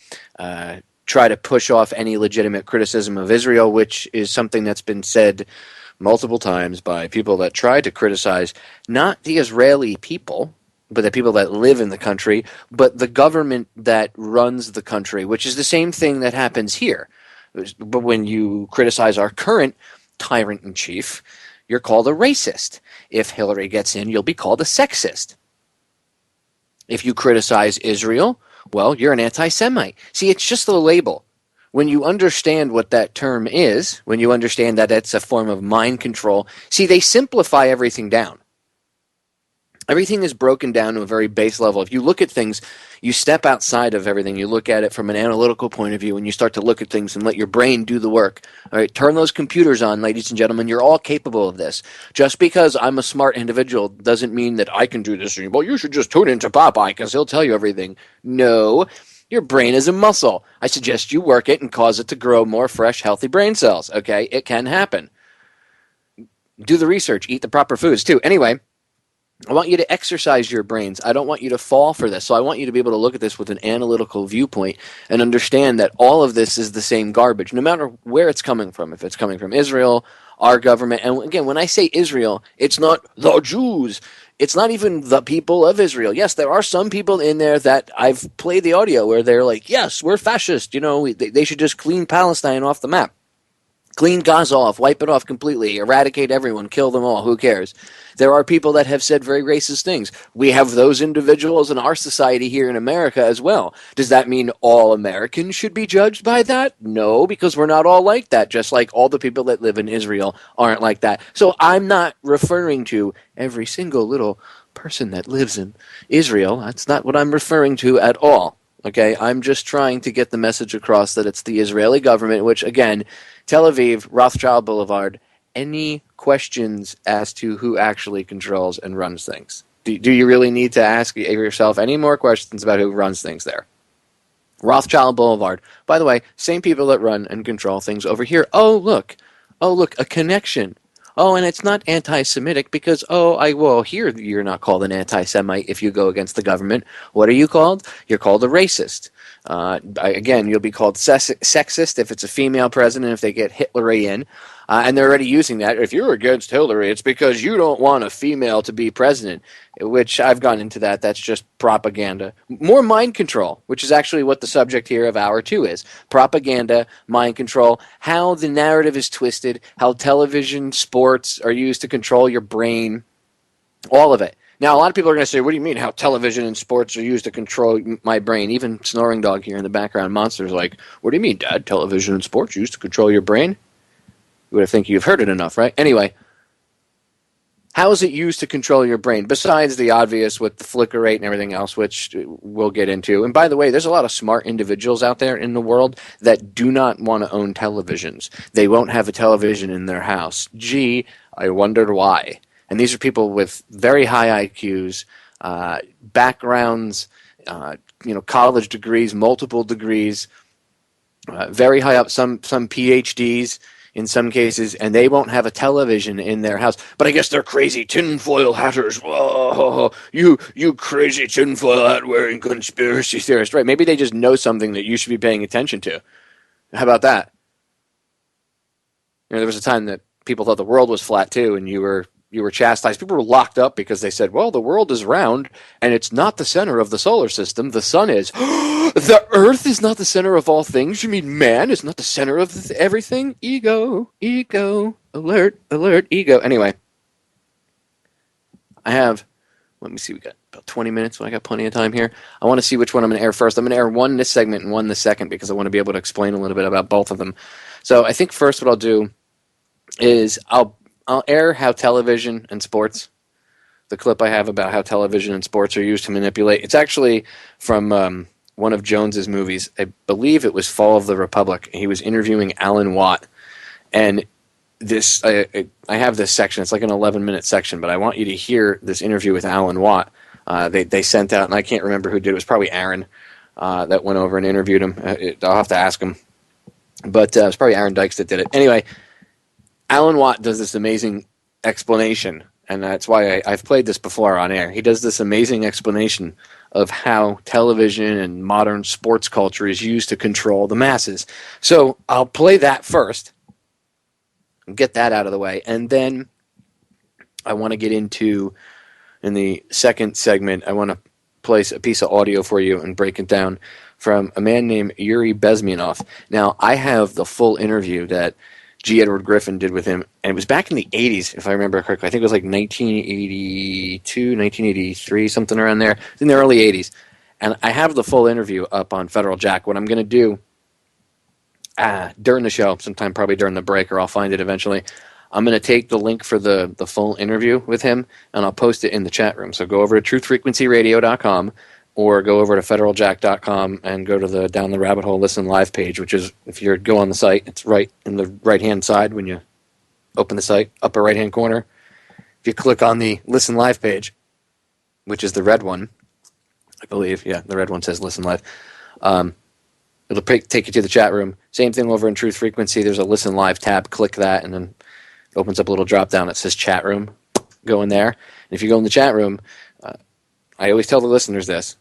try to push off any legitimate criticism of Israel, which is something that's been said multiple times by people that try to criticize not the Israeli people, but the people that live in the country, but the government that runs the country, which is the same thing that happens here. But when you criticize our current tyrant-in-chief, you're called a racist. If Hillary gets in, you'll be called a sexist. If you criticize Israel, well, you're an anti-Semite. See, it's just a label. When you understand what that term is, when you understand that it's a form of mind control, see, they simplify everything down. Everything is broken down to a very base level. If you look at things, you step outside of everything. You look at it from an analytical point of view, and you start to look at things and let your brain do the work. All right, turn those computers on, ladies and gentlemen. You're all capable of this. Just because I'm a smart individual doesn't mean that I can do this. Well, you should just tune into Popeye because he'll tell you everything. No, your brain is a muscle. I suggest you work it and cause it to grow more fresh, healthy brain cells. Okay, it can happen. Do the research. Eat the proper foods, too. Anyway, I want you to exercise your brains. I don't want you to fall for this. So I want you to be able to look at this with an analytical viewpoint and understand that all of this is the same garbage, no matter where it's coming from. If it's coming from Israel, our government, and again, when I say Israel, it's not the Jews. It's not even the people of Israel. Yes, there are some people in there that I've played the audio where they're like, yes, we're fascist. They should just clean Palestine off the map. Clean Gaza off, wipe it off completely, eradicate everyone, kill them all, who cares? There are people that have said very racist things. We have those individuals in our society here in America as well. Does that mean all Americans should be judged by that? No, because we're not all like that, just like all the people that live in Israel aren't like that. So I'm not referring to every single little person that lives in Israel. That's not what I'm referring to at all. Okay, I'm just trying to get the message across that it's the Israeli government, which, again, Tel Aviv, Rothschild Boulevard, any questions as to who actually controls and runs things? Do you really need to ask yourself any more questions about who runs things there? Rothschild Boulevard. By the way, same people that run and control things over here. Oh, look, a connection. Oh, and it's not anti-Semitic because, here you're not called an anti-Semite if you go against the government. What are you called? You're called a racist. Again, you'll be called sexist if it's a female president, if they get Hitler in. And they're already using that. If you're against Hillary, it's because you don't want a female to be president, which I've gone into that. That's just propaganda. More mind control, which is actually what the subject here of Hour 2 is. Propaganda, mind control, how the narrative is twisted, how television, sports are used to control your brain, all of it. Now, a lot of people are going to say, what do you mean how television and sports are used to control my brain? Even Snoring Dog here in the background, Monster's like, what do you mean, Dad? Television and sports used to control your brain? You would think you've heard it enough, right? Anyway, how is it used to control your brain? Besides the obvious with the flicker rate and everything else, which we'll get into. And by the way, there's a lot of smart individuals out there in the world that do not want to own televisions. They won't have a television in their house. Gee, I wondered why. And these are people with very high IQs, backgrounds, college degrees, multiple degrees, very high up, some PhDs in some cases, and they won't have a television in their house. But I guess they're crazy tinfoil hatters. Whoa, you crazy tinfoil hat-wearing conspiracy theorist. Right, maybe they just know something that you should be paying attention to. How about that? There was a time that people thought the world was flat, too, and you were chastised. People were locked up because they said, well, the world is round, and it's not the center of the solar system. The sun is. The earth is not the center of all things. You mean man is not the center of everything? Ego, alert, ego. Anyway, let me see, we got about 20 minutes, so I got plenty of time here. I want to see which one I'm going to air first. I'm going to air one this segment and one this second because I want to be able to explain a little bit about both of them. So I think first what I'll do is I'll air how television and sports, the clip I have about how television and sports are used to manipulate. It's actually from one of Jones's movies. I believe it was Fall of the Republic. He was interviewing Alan Watt. And this, I have this section. It's like an 11-minute section, but I want you to hear this interview with Alan Watt. They sent out, and I can't remember who did it. It was probably Aaron that went over and interviewed him. I'll have to ask him. But it was probably Aaron Dykes that did it. Anyway, Alan Watt does this amazing explanation, and that's why I've played this before on air. He does this amazing explanation of how television and modern sports culture is used to control the masses. So I'll play that first, get that out of the way, and then I want to get into, in the second segment, I want to place a piece of audio for you and break it down from a man named Yuri Bezmenov. Now, I have the full interview that G. Edward Griffin did with him, and it was back in the 80s, if I remember correctly. I think it was like 1982, 1983, something around there. It's in the early 80s. And I have the full interview up on Federal Jack. What I'm going to do during the show, sometime probably during the break, or I'll find it eventually, I'm going to take the link for the full interview with him, and I'll post it in the chat room. So go over to truthfrequencyradio.com or go over to federaljack.com and go to the Down the Rabbit Hole Listen Live page, which is, if you go on the site, it's right in the right-hand side when you open the site, upper right-hand corner. If you click on the Listen Live page, which is the red one, I believe, yeah, the red one says Listen Live, it'll take you to the chat room. Same thing over in Truth Frequency. There's a Listen Live tab. Click that, and then it opens up a little drop-down that says Chat Room. Go in there. And if you go in the chat room, I always tell the listeners this.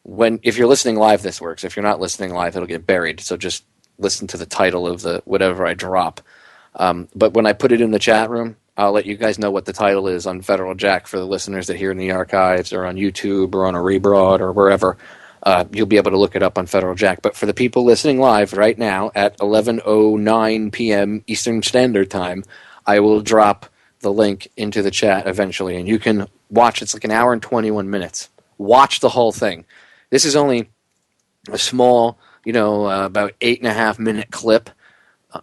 If you're listening live, this works. If you're not listening live, it'll get buried. So just listen to the title of the whatever I drop. But when I put it in the chat room, I'll let you guys know what the title is on Federal Jack for the listeners that hear in the archives or on YouTube or on a rebroad or wherever. You'll be able to look it up on Federal Jack. But for the people listening live right now at 11:09 p.m. Eastern Standard Time, I will drop the link into the chat eventually, and you can watch. It's like an hour and 21 minutes. Watch the whole thing. This is only a small, about 8.5 minute clip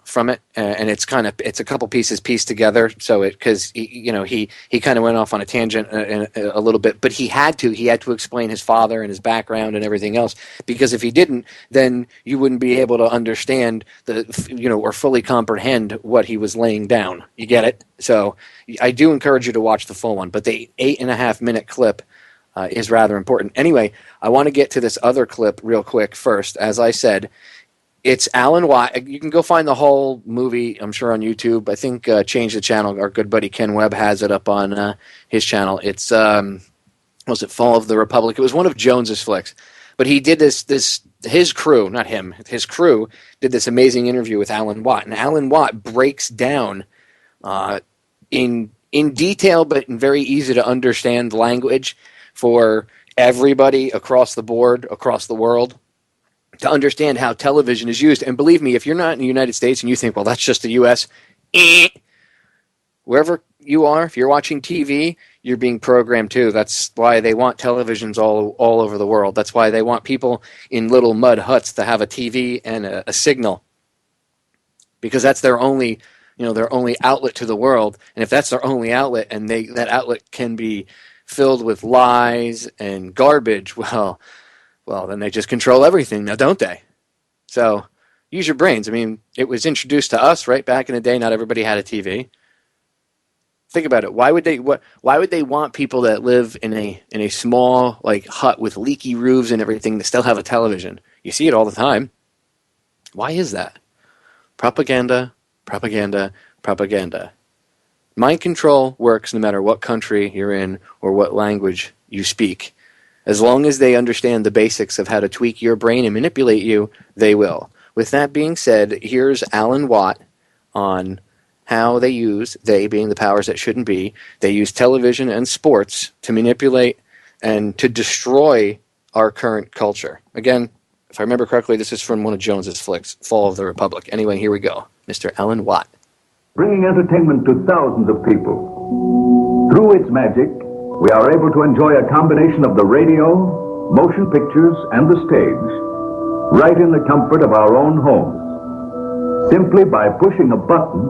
from it, and it's a couple pieces pieced together. So because he kind of went off on a tangent a little bit, but he had to explain his father and his background and everything else, because if he didn't, then you wouldn't be able to understand or fully comprehend what he was laying down. You get it? So I do encourage you to watch the full one, but the 8.5 minute clip is rather important. Anyway, I want to get to this other clip real quick first. As I said, it's Alan Watt. You can go find the whole movie, I'm sure, on YouTube. I think Change the Channel, our good buddy Ken Webb has it up on his channel. It's, was it Fall of the Republic? It was one of Jones's flicks. But he did his crew, not him, his crew did this amazing interview with Alan Watt. And Alan Watt breaks down in detail, but in very easy to understand language for everybody across the board, across the world, to understand how television is used. And believe me, if you're not in the United States and you think, well, that's just the U.S., wherever you are, if you're watching TV, you're being programmed too. That's why they want televisions all over the world. That's why they want people in little mud huts to have a TV and a signal, because that's their only outlet to the world. And if that's their only outlet, and that outlet can be filled with lies and garbage, well, then they just control everything now, don't they? So use your brains. I mean, it was introduced to us right back in the day. Not everybody had a TV. Think about it. Why would they want people that live in a small hut with leaky roofs and everything to still have a television? You see it all the time. Why is that? Propaganda, propaganda, propaganda. Mind control works no matter what country you're in or what language you speak. As long as they understand the basics of how to tweak your brain and manipulate you, they will. With that being said, here's Alan Watt on how they being the powers that shouldn't be, they use television and sports to manipulate and to destroy our current culture. Again, if I remember correctly, this is from one of Jones's flicks, Fall of the Republic. Anyway, here we go. Mr. Alan Watt. Bringing entertainment to thousands of people. Through its magic, we are able to enjoy a combination of the radio, motion pictures, and the stage, right in the comfort of our own homes, simply by pushing a button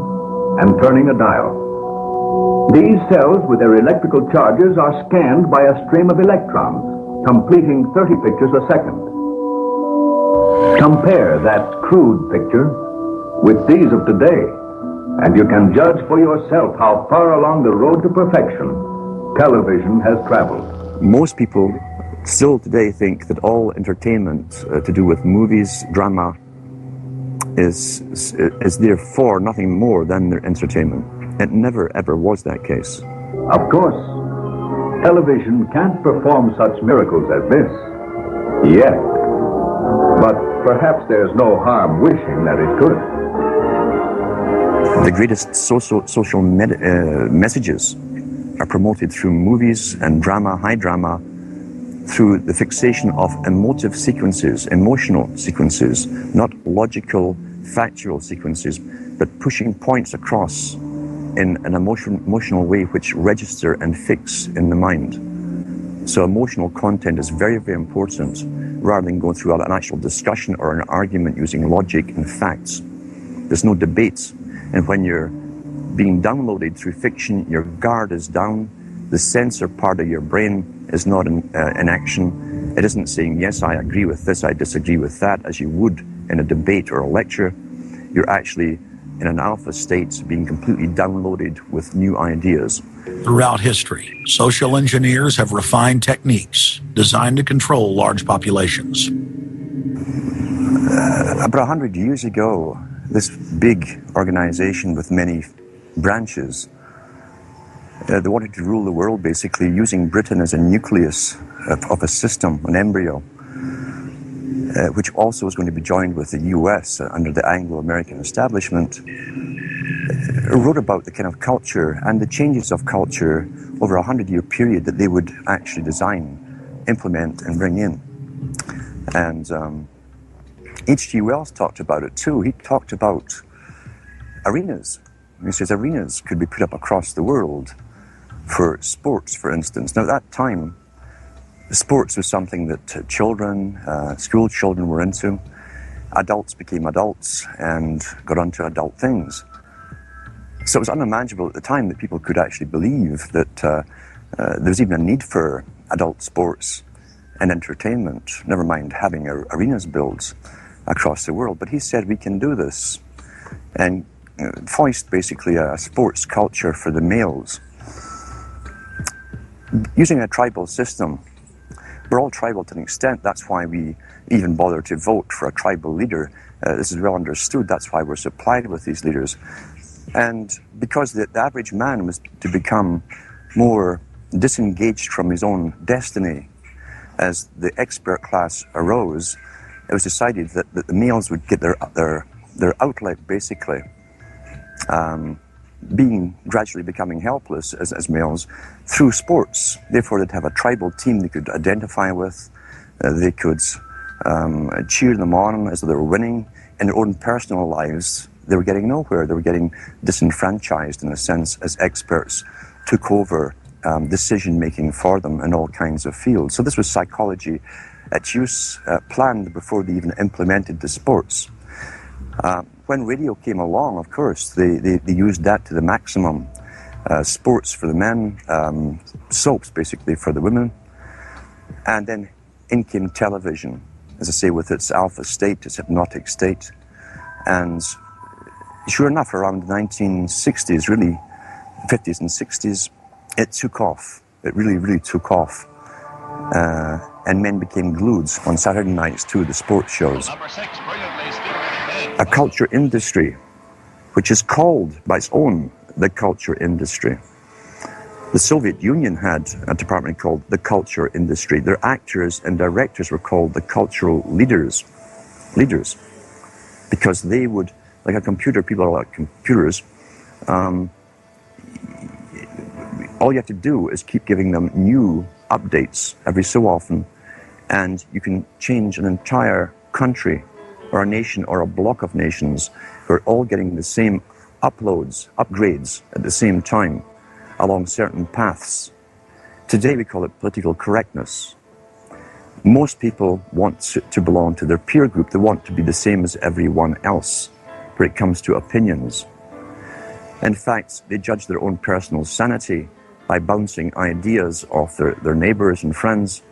and turning a dial. These cells with their electrical charges are scanned by a stream of electrons, completing 30 pictures a second. Compare that crude picture with these of today, and you can judge for yourself how far along the road to perfection television has traveled. Most people still today think that all entertainment to do with movies, drama, is therefore nothing more than their entertainment. It never ever was that case. Of course, television can't perform such miracles as this, yet. But perhaps there's no harm wishing that it could. The greatest social messages are promoted through movies and drama, high drama, through the fixation of emotive sequences, emotional sequences, not logical, factual sequences, but pushing points across in an emotional way which register and fix in the mind. So emotional content is very, very important, rather than going through an actual discussion or an argument using logic and facts. There's no debate. And when you're being downloaded through fiction. Your guard is down. The censor part of your brain is not in action. It isn't saying, yes, I agree with this, I disagree with that, as you would in a debate or a lecture. You're actually in an alpha state, being completely downloaded with new ideas. Throughout history, social engineers have refined techniques designed to control large populations. About 100 years ago, this big organization with many branches, they wanted to rule the world basically using Britain as a nucleus of a system, an embryo, which also was going to be joined with the US under the Anglo-American establishment, wrote about the kind of culture and the changes of culture over a 100-year period that they would actually design, implement, and bring in. And H.G. Wells talked about it too. He talked about arenas. He says arenas could be put up across the world for sports, for instance. Now, at that time, sports was something that children, school children were into. Adults became adults and got onto adult things. So it was unimaginable at the time that people could actually believe that there was even a need for adult sports and entertainment, never mind having arenas built across the world. But he said we can do this and foist basically a sports culture for the males. Using a tribal system, we're all tribal to an extent. That's why we even bother to vote for a tribal leader. This is well understood. That's why we're supplied with these leaders. And because the average man was to become more disengaged from his own destiny as the expert class arose, it was decided that the males would get their outlet, basically, gradually becoming helpless as males through sports. Therefore, they'd have a tribal team they could identify with. They could cheer them on as though they were winning. In their own personal lives, they were getting nowhere. They were getting disenfranchised, in a sense, as experts took over decision-making for them in all kinds of fields. So this was psychology at use, planned before they even implemented the sports. When radio came along, of course, they used that to the maximum. Sports for the men, soaps basically for the women. And then in came television, as I say, with its alpha state, its hypnotic state. And sure enough, around the 1960s, really, 50s and 60s, it took off. It really, really took off. And men became glued on Saturday nights to the sports shows. A culture industry, which is called by its own the culture industry. The Soviet Union had a department called the culture industry. Their actors and directors were called the cultural leaders, because they would, like a computer, people are like computers, all you have to do is keep giving them new updates every so often, and you can change an entire country or a nation or a block of nations who are all getting the same upgrades at the same time along certain paths. Today we call it political correctness. Most people want to belong to their peer group. They want to be the same as everyone else when it comes to opinions. In fact, they judge their own personal sanity by bouncing ideas off their neighbors and friends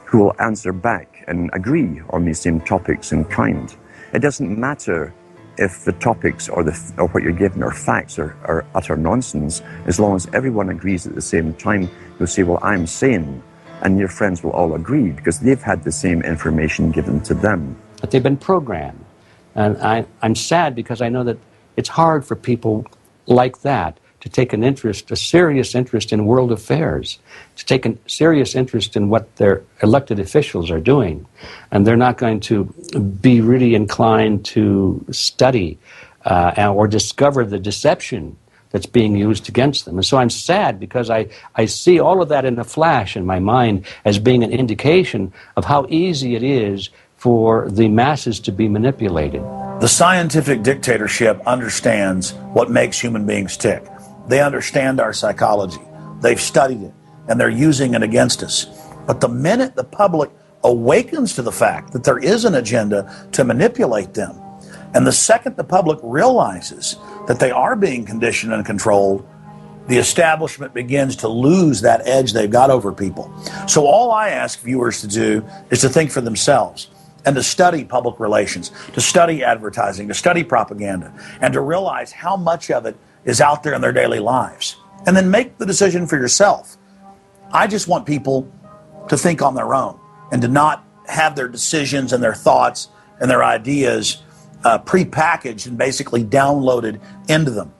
who will answer back and agree on these same topics in kind. It doesn't matter if the topics or what you're given are facts or utter nonsense, as long as everyone agrees at the same time. You'll say, well, I'm sane, and your friends will all agree because they've had the same information given to them. But they've been programmed. And I'm sad because I know that it's hard for people like that to take an interest, a serious interest in world affairs, to take a serious interest in what their elected officials are doing. And they're not going to be really inclined to study or discover the deception that's being used against them. And so I'm sad because I see all of that in a flash in my mind as being an indication of how easy it is for the masses to be manipulated. The scientific dictatorship understands what makes human beings tick. They understand our psychology. They've studied it, and they're using it against us. But the minute the public awakens to the fact that there is an agenda to manipulate them, and the second the public realizes that they are being conditioned and controlled, the establishment begins to lose that edge they've got over people. So all I ask viewers to do is to think for themselves and to study public relations, to study advertising, to study propaganda, and to realize how much of it is out there in their daily lives. And then make the decision for yourself. I just want people to think on their own and to not have their decisions and their thoughts and their ideas pre-packaged and basically downloaded into them.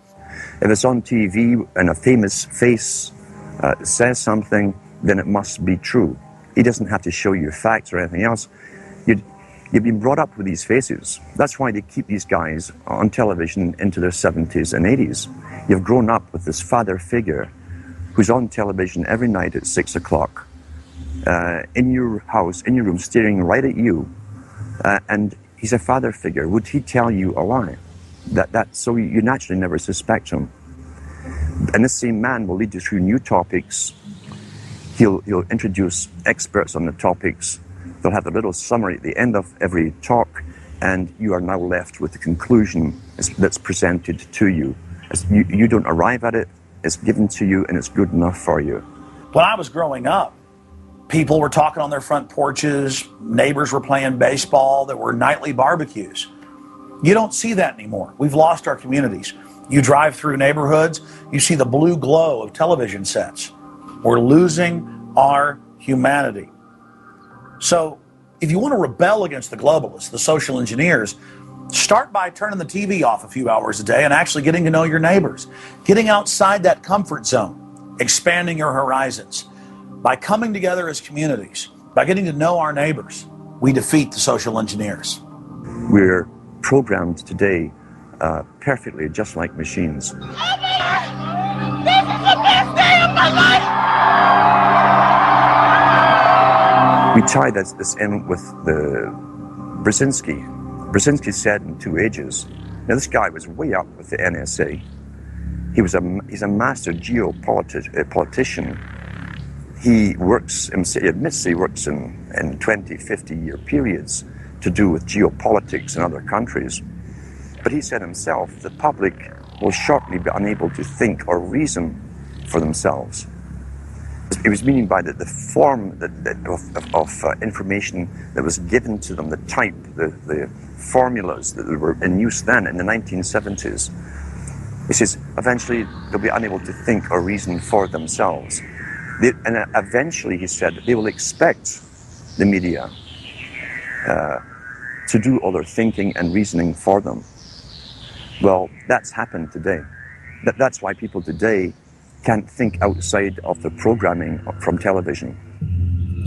If it's on TV and a famous face says something, then it must be true. He doesn't have to show you facts or anything else. You've been brought up with these faces. That's why they keep these guys on television into their 70s and 80s. You've grown up with this father figure who's on television every night at 6 o'clock, in your house, in your room, staring right at you, and he's a father figure. Would he tell you a lie? So you naturally never suspect him. And this same man will lead you through new topics. He'll introduce experts on the topics. They'll have a little summary at the end of every talk, and you are now left with the conclusion that's presented to you. You don't arrive at it, it's given to you, and it's good enough for you. When I was growing up, people were talking on their front porches, neighbors were playing baseball, there were nightly barbecues. You don't see that anymore. We've lost our communities. You drive through neighborhoods, you see the blue glow of television sets. We're losing our humanity. So if you want to rebel against the globalists, the social engineers, start by turning the TV off a few hours a day and actually getting to know your neighbors. Getting outside that comfort zone, expanding your horizons. By coming together as communities, by getting to know our neighbors, we defeat the social engineers. We're programmed today perfectly, just like machines. This is the best day of my life! We tie this in with the Brzezinski. Brzezinski said in 2 Ages. Now this guy was way up with the NSA. He's a master geopolitician. He admits he works in 20, 50-year periods to do with geopolitics in other countries. But he said himself, the public will shortly be unable to think or reason for themselves. He was meaning by the form of information that was given to them, the type, the formulas that were in use then in the 1970s. He says, eventually they'll be unable to think or reason for themselves. And eventually, he said, they will expect the media to do all their thinking and reasoning for them. Well, that's happened today. That's why people today can't think outside of the programming from television.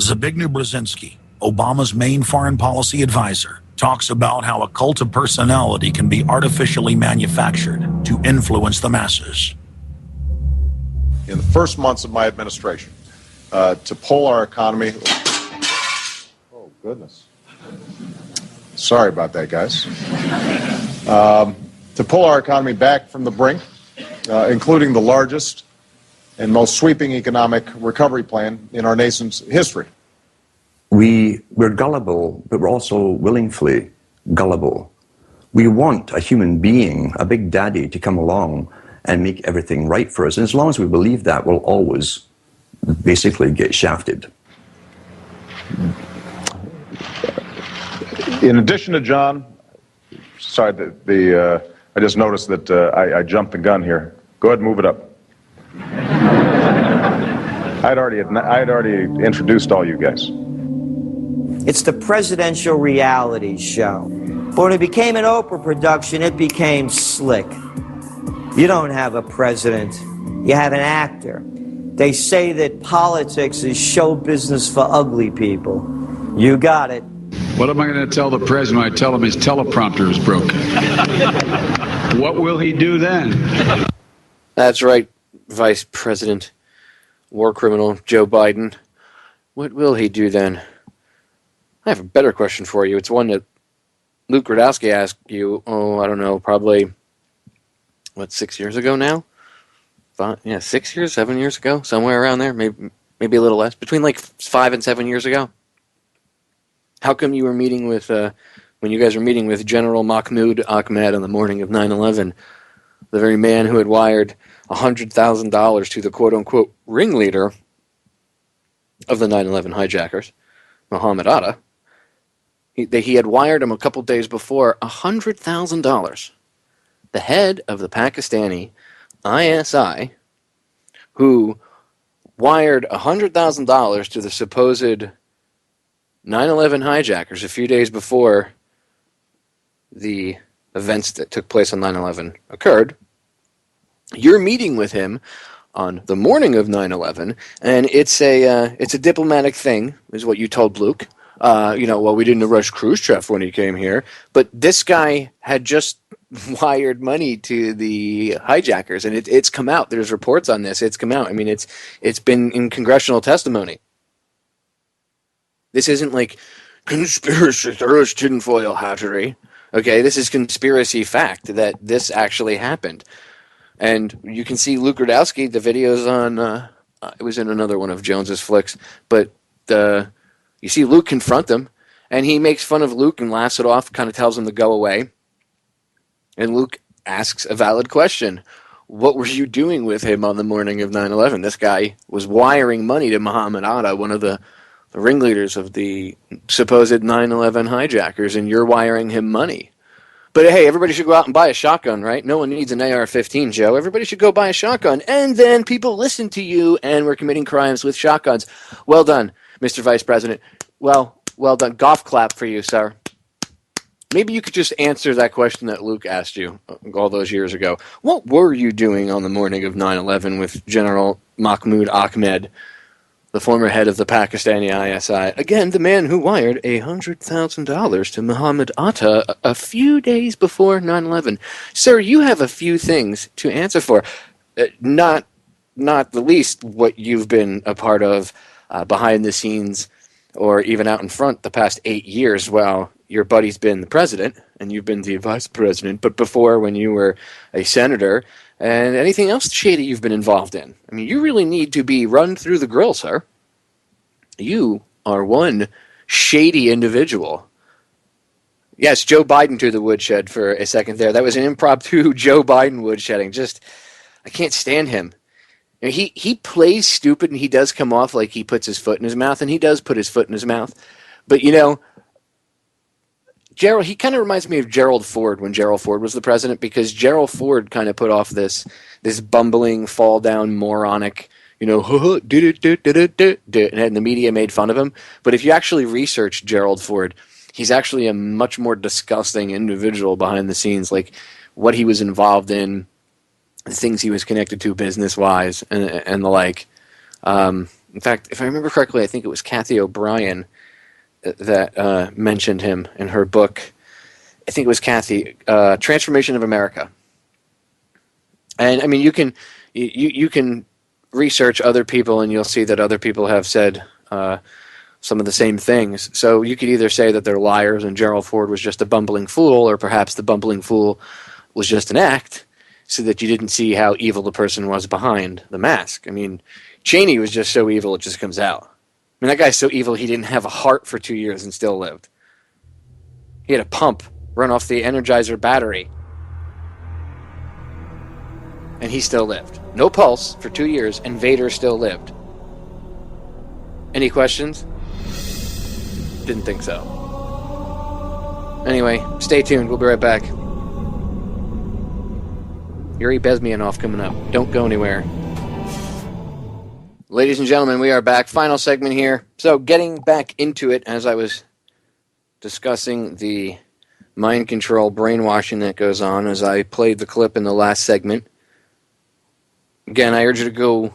Zbigniew Brzezinski, Obama's main foreign policy advisor, talks about how a cult of personality can be artificially manufactured to influence the masses. In the first months of my administration, to pull our economy... Oh, goodness. Sorry about that, guys. To pull our economy back from the brink, including the largest and most sweeping economic recovery plan in our nation's history. We're gullible, but we're also willingly gullible. We want a human being, a big daddy, to come along and make everything right for us. And as long as we believe that, we'll always basically get shafted. In addition to John, sorry, I just noticed that I jumped the gun here. Go ahead and move it up. I'd already introduced all you guys. It's the presidential reality show. But when it became an Oprah production, it became slick. You don't have a president, you have an actor. They say that politics is show business for ugly people. You got it. What am I going to tell the president when I tell him his teleprompter is broken? What will he do then? That's right, Vice President, war criminal Joe Biden. What will he do then? I have a better question for you. It's one that Luke Radowski asked you, I don't know, probably, 6 years ago now? 6 years, 7 years ago? Somewhere around there, maybe a little less. Between 5 and 7 years ago. How come you were meeting with, when you guys were meeting with General Mahmoud Ahmad on the morning of 9/11, the very man who had wired $100,000 to the quote-unquote ringleader of the 9/11 hijackers, Mohammed Atta. He had wired him a couple days before $100,000. The head of the Pakistani ISI, who wired $100,000 to the supposed 9/11 hijackers a few days before the events that took place on 9/11 occurred. You're meeting with him on the morning of 9/11, and it's a diplomatic thing, is what you told Luke. Well, we didn't arrest Khrushchev when he came here, but this guy had just wired money to the hijackers, and it's come out. There's reports on this. It's come out. I mean, it's been in congressional testimony. This isn't like conspiracy theorist tinfoil hattery. Okay, this is conspiracy fact that this actually happened. And you can see Luke Rudowski, the videos on, it was in another one of Jones's flicks, but you see Luke confront them, and he makes fun of Luke and laughs it off, kind of tells him to go away. And Luke asks a valid question. What were you doing with him on the morning of 9/11? This guy was wiring money to Mohammed Atta, one of the ringleaders of the supposed 9/11 hijackers, and you're wiring him money. But hey, everybody should go out and buy a shotgun, right? No one needs an AR-15, Joe. Everybody should go buy a shotgun, and then people listen to you, and we're committing crimes with shotguns. Well done, Mr. Vice President. Well done. Golf clap for you, sir. Maybe you could just answer that question that Luke asked you all those years ago. What were you doing on the morning of 9/11 with General Mahmoud Ahmed, the former head of the Pakistani ISI? Again, the man who wired $100,000 to Mohammed Atta a few days before 9/11. Sir, you have a few things to answer for. Not the least what you've been a part of behind the scenes or even out in front the past 8 years while your buddy's been the president and you've been the vice president, but before when you were a senator and anything else shady you've been involved in. I mean, you really need to be run through the grill, sir. You are one shady individual. Yes, Joe Biden to the woodshed for a second there. That was an impromptu Joe Biden woodshedding. I can't stand him. He plays stupid and he does come off like he puts his foot in his mouth, and he does put his foot in his mouth. But, Gerald, he kind of reminds me of Gerald Ford when Gerald Ford was the president, because Gerald Ford kind of put off this bumbling, fall-down, moronic, and the media made fun of him. But if you actually research Gerald Ford, he's actually a much more disgusting individual behind the scenes, like what he was involved in, the things he was connected to business-wise, and the like. In fact, if I remember correctly, I think it was Kathy O'Brien that mentioned him in her book. I think it was Kathy, Transformation of America. And I mean, you can research other people, and you'll see that other people have said some of the same things. So you could either say that they're liars and Gerald Ford was just a bumbling fool, or perhaps the bumbling fool was just an act, so that you didn't see how evil the person was behind the mask. I mean, Cheney was just so evil it just comes out. I mean, that guy's so evil he didn't have a heart for 2 years and still lived. He had a pump run off the Energizer battery, and he still lived. No pulse for 2 years, and Vader still lived. Any questions? Didn't think so. Anyway, stay tuned. We'll be right back. Yuri Bezmenov coming up. Don't go anywhere. Ladies and gentlemen, we are back. Final segment here. So getting back into it, as I was discussing the mind control brainwashing that goes on as I played the clip in the last segment. Again, I urge you to go.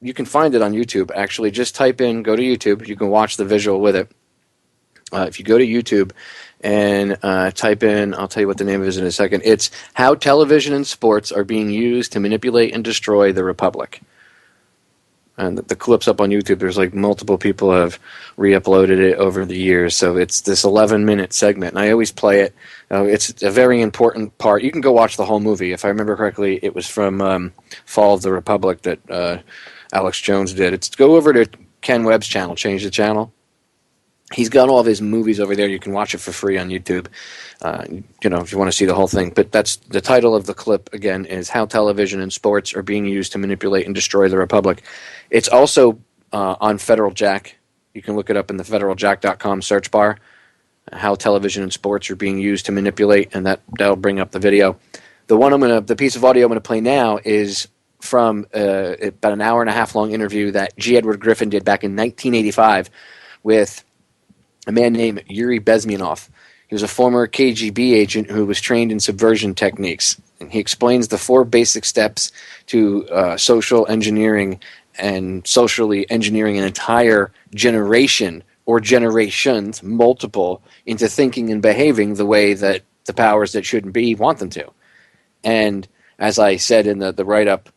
You can find it on YouTube, actually. Just type in, go to YouTube. You can watch the visual with it. If you go to YouTube and type in, I'll tell you what the name of it is in a second. It's How Television and Sports Are Being Used to Manipulate and Destroy the Republic. And the clip's up on YouTube. There's like multiple people have re-uploaded it over the years. So it's this 11-minute segment. And I always play it. It's a very important part. You can go watch the whole movie. If I remember correctly, it was from Fall of the Republic that Alex Jones did. Go over to Ken Webb's channel, Change the Channel. He's got all of his movies over there. You can watch it for free on YouTube, if you want to see the whole thing. But that's the title of the clip, again, is How Television and Sports Are Being Used to Manipulate and Destroy the Republic. It's also on Federal Jack. You can look it up in the federaljack.com search bar. How television and sports are being used to manipulate, and that'll bring up the video. The piece of audio I'm going to play now is from about an hour and a half long interview that G. Edward Griffin did back in 1985 with a man named Yuri Bezmenov. He was a former KGB agent who was trained in subversion techniques. And he explains the 4 basic steps to social engineering and socially engineering an entire generation or generations, multiple, into thinking and behaving the way that the powers that shouldn't be want them to. And as I said in the write-up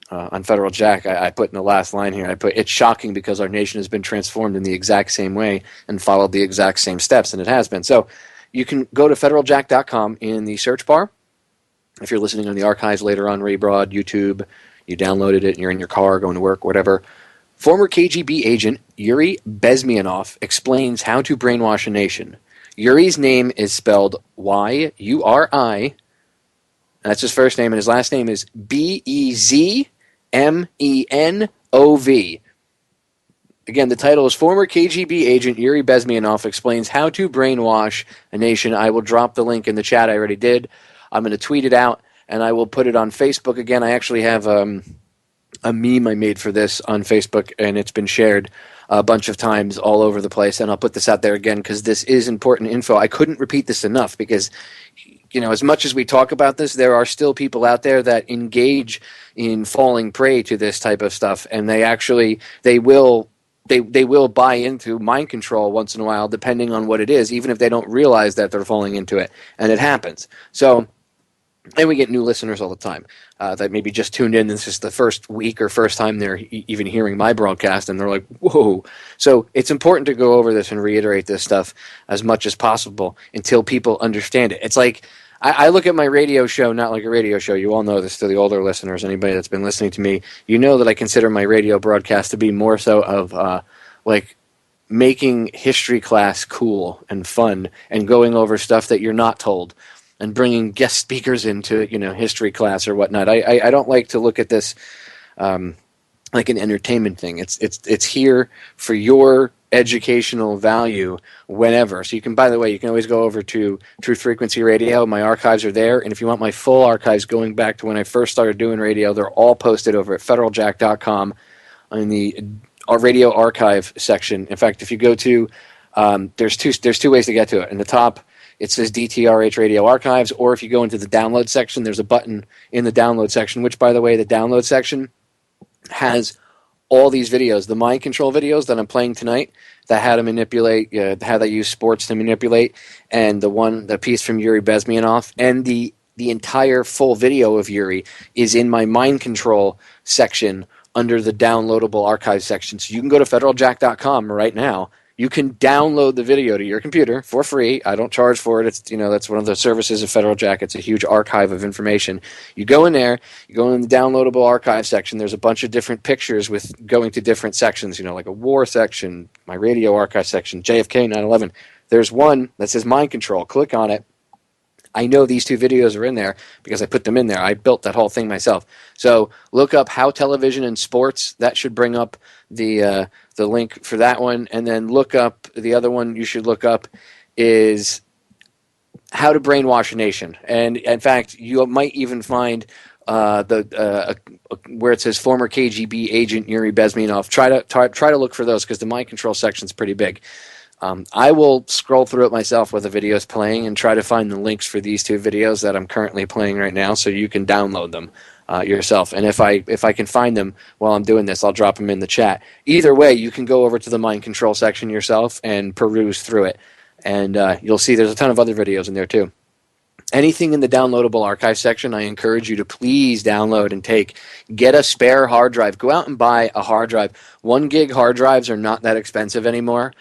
on Federal Jack, I put in the last line here, I put, it's shocking because our nation has been transformed in the exact same way and followed the exact same steps, and it has been. So you can go to federaljack.com in the search bar. If you're listening on the archives later on, Rebroad, YouTube, you downloaded it and you're in your car going to work, whatever. Former KGB agent Yuri Bezmenov explains how to brainwash a nation. Yuri's name is spelled Y-U-R-I. That's his first name, and his last name is B-E-Z-M-E-N-O-V. Again, the title is Former KGB Agent Yuri Bezmenov Explains How to Brainwash a Nation. I will drop the link in the chat. I already did. I'm going to tweet it out, and I will put it on Facebook. Again, I actually have a meme I made for this on Facebook, and it's been shared a bunch of times all over the place, and I'll put this out there again because this is important info. I couldn't repeat this enough because as much as we talk about this, there are still people out there that engage in falling prey to this type of stuff, and they will buy into mind control once in a while, depending on what it is, even if they don't realize that they're falling into it, and it happens. So, and we get new listeners all the time that maybe just tuned in. This is the first week or first time they're even hearing my broadcast, and they're like, whoa. So it's important to go over this and reiterate this stuff as much as possible until people understand it. It's like, I look at my radio show not like a radio show. You all know this, to the older listeners, anybody that's been listening to me, you know that I consider my radio broadcast to be more so of like making history class cool and fun and going over stuff that you're not told and bringing guest speakers into history class or whatnot. I don't like to look at this like an entertainment thing. It's here for your educational value whenever. So you can, by the way, you can always go over to Truth Frequency Radio. My archives are there, and if you want my full archives going back to when I first started doing radio, they're all posted over at federaljack.com in the radio archive section. In fact, if you go to there's two ways to get to it. In the top, it says DTRH Radio Archives, or if you go into the download section, there's a button in the download section, which, by the way, the download section has all these videos, the mind control videos that I'm playing tonight, that how to manipulate, how they use sports to manipulate, and the piece from Yuri Bezmenov, and the entire full video of Yuri is in my mind control section under the downloadable archive section. So you can go to federaljack.com right now. You can download the video to your computer for free. I don't charge for it. It's that's one of the services of Federal Jack. It's a huge archive of information. You go in there, you go in the downloadable archive section. There's a bunch of different pictures with going to different sections, like a war section, my radio archive section, JFK 9/11. There's one that says mind control. Click on it. I know these two videos are in there because I put them in there. I built that whole thing myself. So look up How Television and Sports. That should bring up the link for that one. And then look up, the other one you should look up is How to Brainwash a Nation. And in fact, you might even find where it says former KGB agent Yuri Bezmenov. Try to look for those because the mind control section is pretty big. I will scroll through it myself with the videos playing and try to find the links for these two videos that I'm currently playing right now, so you can download them yourself. And if I can find them while I'm doing this, I'll drop them in the chat. Either way, you can go over to the mind control section yourself and peruse through it, and you'll see there's a ton of other videos in there too. Anything in the downloadable archive section, I encourage you to please download and take. Get a spare hard drive. Go out and buy a hard drive. 1 gig hard drives are not that expensive anymore.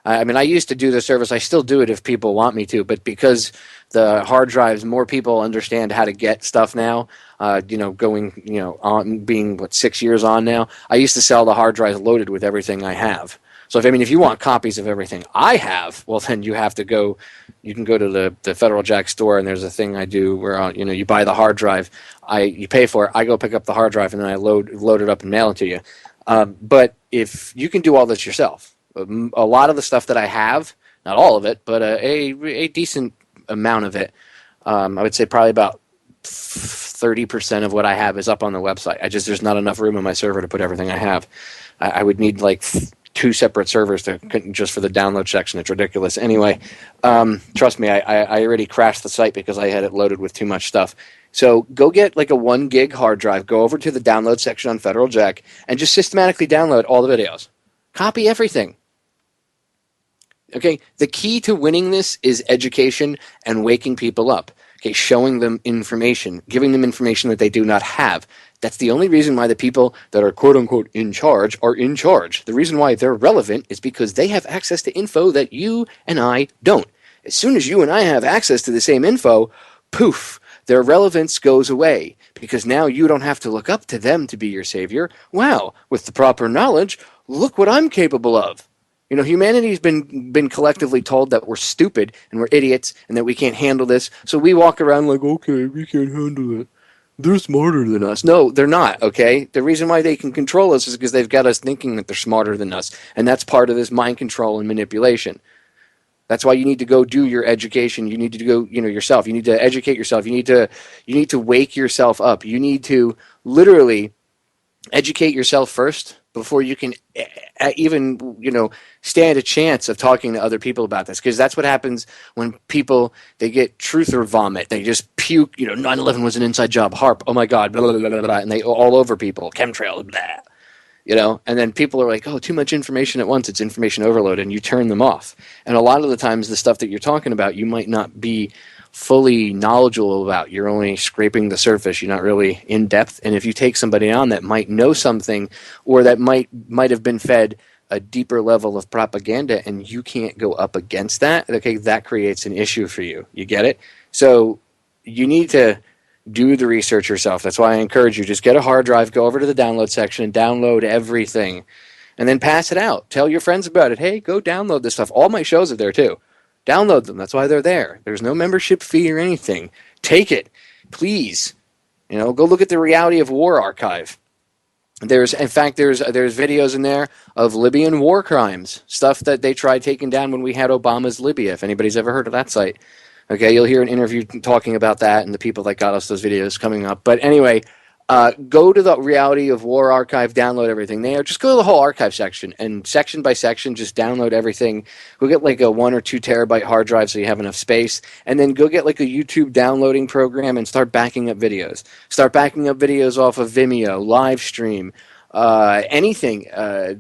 I mean, I used to do the service. I still do it if people want me to, but because the hard drives, more people understand how to get stuff now, on being, 6 years on now, I used to sell the hard drives loaded with everything I have. So if you want copies of everything I have, well, then you have to go. You can go to the Federal Jack store, and there's a thing I do where you buy the hard drive, you pay for it, I go pick up the hard drive, and then I load it up and mail it to you. But if you can do all this yourself, a lot of the stuff that I have, not all of it, but a decent amount of it, I would say probably about 30% of what I have is up on the website. There's not enough room on my server to put everything I have. I would need like 2 separate servers just for the download section. It's ridiculous. Anyway, trust me, I already crashed the site because I had it loaded with too much stuff. So go get like a 1 gig hard drive, go over to the download section on Federal Jack, and just systematically download all the videos. Copy everything. Okay, the key to winning this is education and waking people up. Okay, showing them information, giving them information that they do not have. That's the only reason why the people that are quote-unquote in charge are in charge. The reason why they're relevant is because they have access to info that you and I don't. As soon as you and I have access to the same info, poof, their relevance goes away. Because now you don't have to look up to them to be your savior. Wow, with the proper knowledge, look what I'm capable of. Humanity's been collectively told that we're stupid and we're idiots and that we can't handle this. So we walk around like, okay, we can't handle it. They're smarter than us. No, they're not, okay? The reason why they can control us is because they've got us thinking that they're smarter than us. And that's part of this mind control and manipulation. That's why you need to go do your education. You need to go, yourself. You need to educate yourself. You need to wake yourself up. You need to literally educate yourself first before you can even, stand a chance of talking to other people about this. Because that's what happens when people, they get truther vomit. They just puke, 9/11 was an inside job, HARP, oh my God, blah, blah, blah, blah, blah, and they all over people, chemtrail, blah. And then people are like, oh, too much information at once. It's information overload, and you turn them off. And a lot of the times the stuff that you're talking about, you might not be fully knowledgeable about. You're only scraping the surface. You're not really in depth. And if you take somebody on that might know something or that might have been fed a deeper level of propaganda and you can't go up against that, okay, that creates an issue for you. You get it? So you need to do the research yourself. That's why I encourage you. Just get a hard drive, go over to the download section and download everything. And then pass it out. Tell your friends about it. Hey, go download this stuff. All my shows are there too. Download them. That's why they're there. There's no membership fee or anything. Take it. Please. Go look at the Reality of War archive. There's videos in there of Libyan war crimes, stuff that they tried taking down when we had Obama's Libya, if anybody's ever heard of that site. Okay, you'll hear an interview talking about that and the people that got us those videos coming up. But anyway, go to the Reality of War archive, download everything there. Just go to the whole archive section, and section by section, just download everything. Go get like a 1 or 2 terabyte hard drive so you have enough space, and then go get like a YouTube downloading program and start backing up videos. Start backing up videos off of Vimeo, live stream, anything,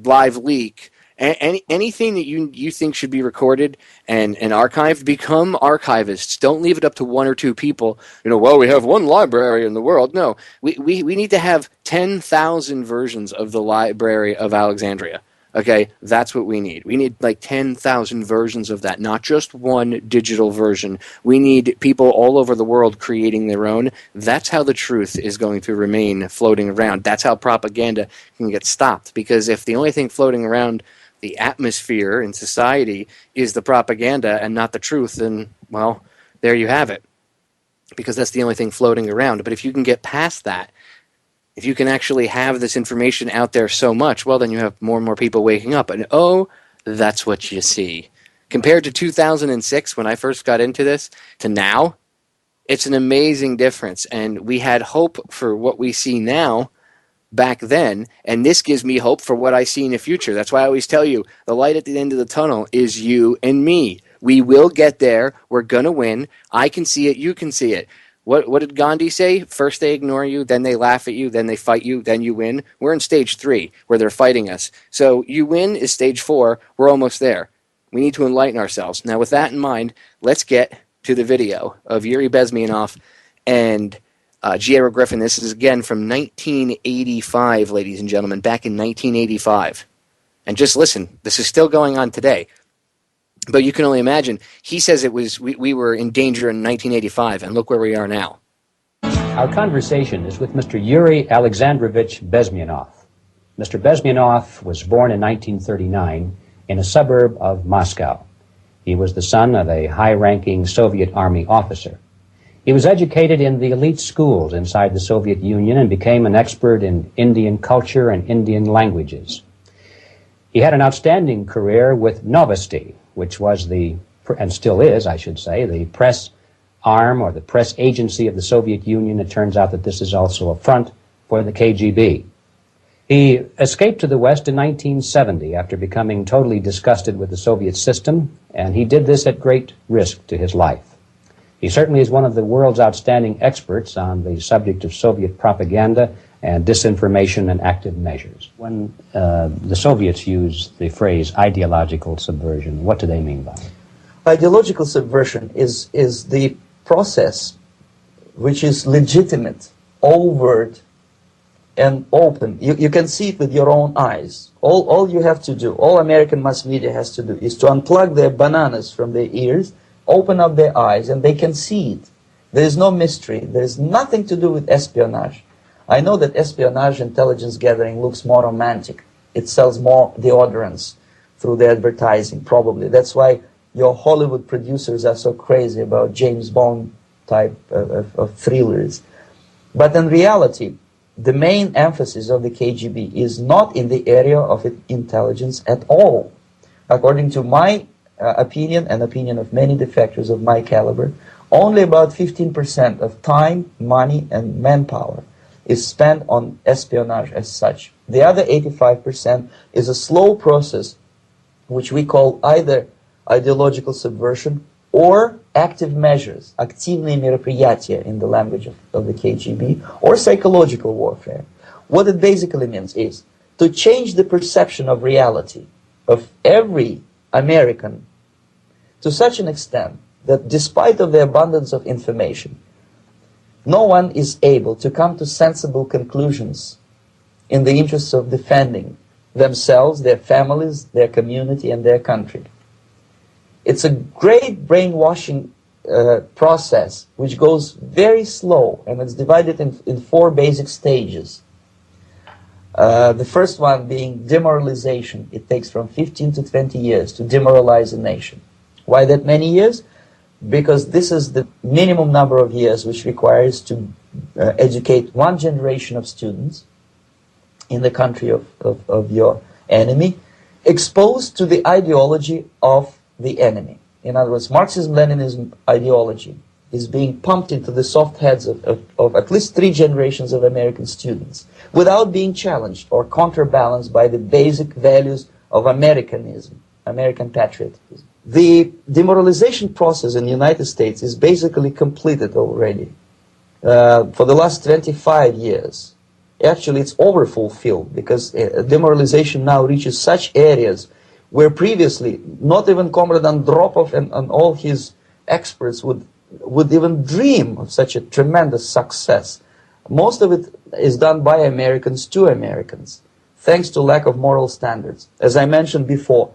live leak. Anything that you think should be recorded and archived, become archivists. Don't leave it up to 1 or 2 people. Well, we have one library in the world. No, we need to have 10,000 versions of the Library of Alexandria. Okay, that's what we need. We need like 10,000 versions of that, not just one digital version. We need people all over the world creating their own. That's how the truth is going to remain floating around. That's how propaganda can get stopped. Because if the only thing floating around the atmosphere in society is the propaganda and not the truth, then, well, there you have it. Because that's the only thing floating around. But if you can get past that, if you can actually have this information out there so much, well, then you have more and more people waking up. And, oh, that's what you see. Compared to 2006, when I first got into this, to now, it's an amazing difference. And we had hope for what we see now back then, and this gives me hope for what I see in the future. That's why I always tell you, the light at the end of the tunnel is you and me. We will get there. We're going to win. I can see it. You can see it. What did Gandhi say? First they ignore you, then they laugh at you, then they fight you, then you win. We're in stage 3, where they're fighting us. So you win is stage 4. We're almost there. We need to enlighten ourselves. Now, with that in mind, let's get to the video of Yuri Bezmenov and G.A. Griffin. This is, again, from 1985, ladies and gentlemen, back in 1985. And just listen, this is still going on today. But you can only imagine. He says it was we were in danger in 1985, and look where we are now. Our conversation is with Mr. Yuri Alexandrovich Bezmenov. Mr. Bezmenov was born in 1939 in a suburb of Moscow. He was the son of a high-ranking Soviet Army officer. He was educated in the elite schools inside the Soviet Union and became an expert in Indian culture and Indian languages. He had an outstanding career with Novosti, which was and still is, I should say, the press arm or the press agency of the Soviet Union. It turns out that this is also a front for the KGB. He escaped to the West in 1970 after becoming totally disgusted with the Soviet system, and he did this at great risk to his life. He certainly is one of the world's outstanding experts on the subject of Soviet propaganda and disinformation and active measures. When the Soviets use the phrase ideological subversion, what do they mean by it? Ideological subversion is the process which is legitimate, overt, and open. You can see it with your own eyes. All you have to do, all American mass media has to do, is to unplug their bananas from their ears, open up their eyes, and they can see it. There is no mystery. There is nothing to do with espionage. I know that espionage intelligence gathering looks more romantic. It sells more deodorants through the advertising, probably. That's why your Hollywood producers are so crazy about James Bond type of thrillers. But in reality, the main emphasis of the KGB is not in the area of intelligence at all. According to my opinion and opinion of many defectors of my caliber, only about 15% of time, money, and manpower is spent on espionage as such. The other 85% is a slow process which we call either ideological subversion or active measures, активные мероприятия in the language of the KGB, or psychological warfare. What it basically means is to change the perception of reality of every American to such an extent that despite of the abundance of information, no one is able to come to sensible conclusions in the interests of defending themselves, their families, their community, and their country. It's a great brainwashing process which goes very slow, and it's divided in 4 basic stages. The first one being demoralization. It takes from 15 to 20 years to demoralize a nation. Why that many years? Because this is the minimum number of years which requires to educate one generation of students in the country of your enemy, exposed to the ideology of the enemy. In other words, Marxism-Leninism ideology is being pumped into the soft heads of at least 3 generations of American students without being challenged or counterbalanced by the basic values of Americanism, American patriotism. The demoralization process in the United States is basically completed already. For the last 25 years, actually it's overfulfilled, because demoralization now reaches such areas where previously not even Comrade Andropov and all his experts would even dream of such a tremendous success. Most of it is done by Americans to Americans, thanks to lack of moral standards. As I mentioned before,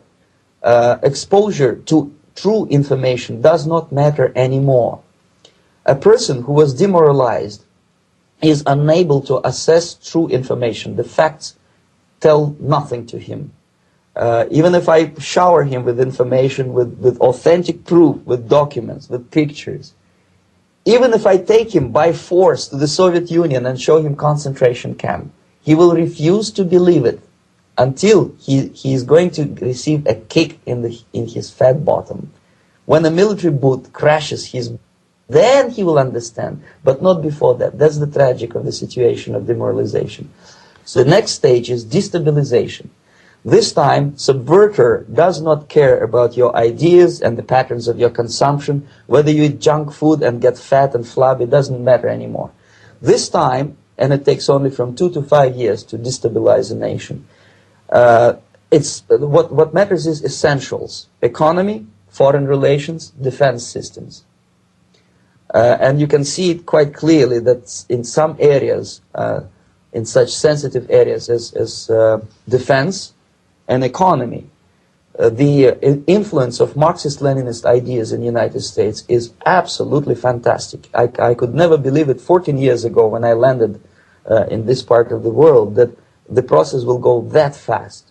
exposure to true information does not matter anymore. A person who was demoralized is unable to assess true information. The facts tell nothing to him. Even if I shower him with information, with authentic proof, with documents, with pictures, even if I take him by force to the Soviet Union and show him concentration camp, he will refuse to believe it until he is going to receive a kick in his fat bottom. When a military boot crashes then he will understand, but not before that. That's the tragic of the situation of demoralization. So the next stage is destabilization. This time, subverter does not care about your ideas and the patterns of your consumption. Whether you eat junk food and get fat and flabby, it doesn't matter anymore. This time, and it takes only from 2 to 5 years to destabilize a nation, what matters is essentials: economy, foreign relations, defense systems. And you can see it quite clearly that in some areas, in such sensitive areas as defense and economy, the influence of Marxist-Leninist ideas in the United States is absolutely fantastic. I could never believe it 14 years ago when I landed in this part of the world that the process will go that fast.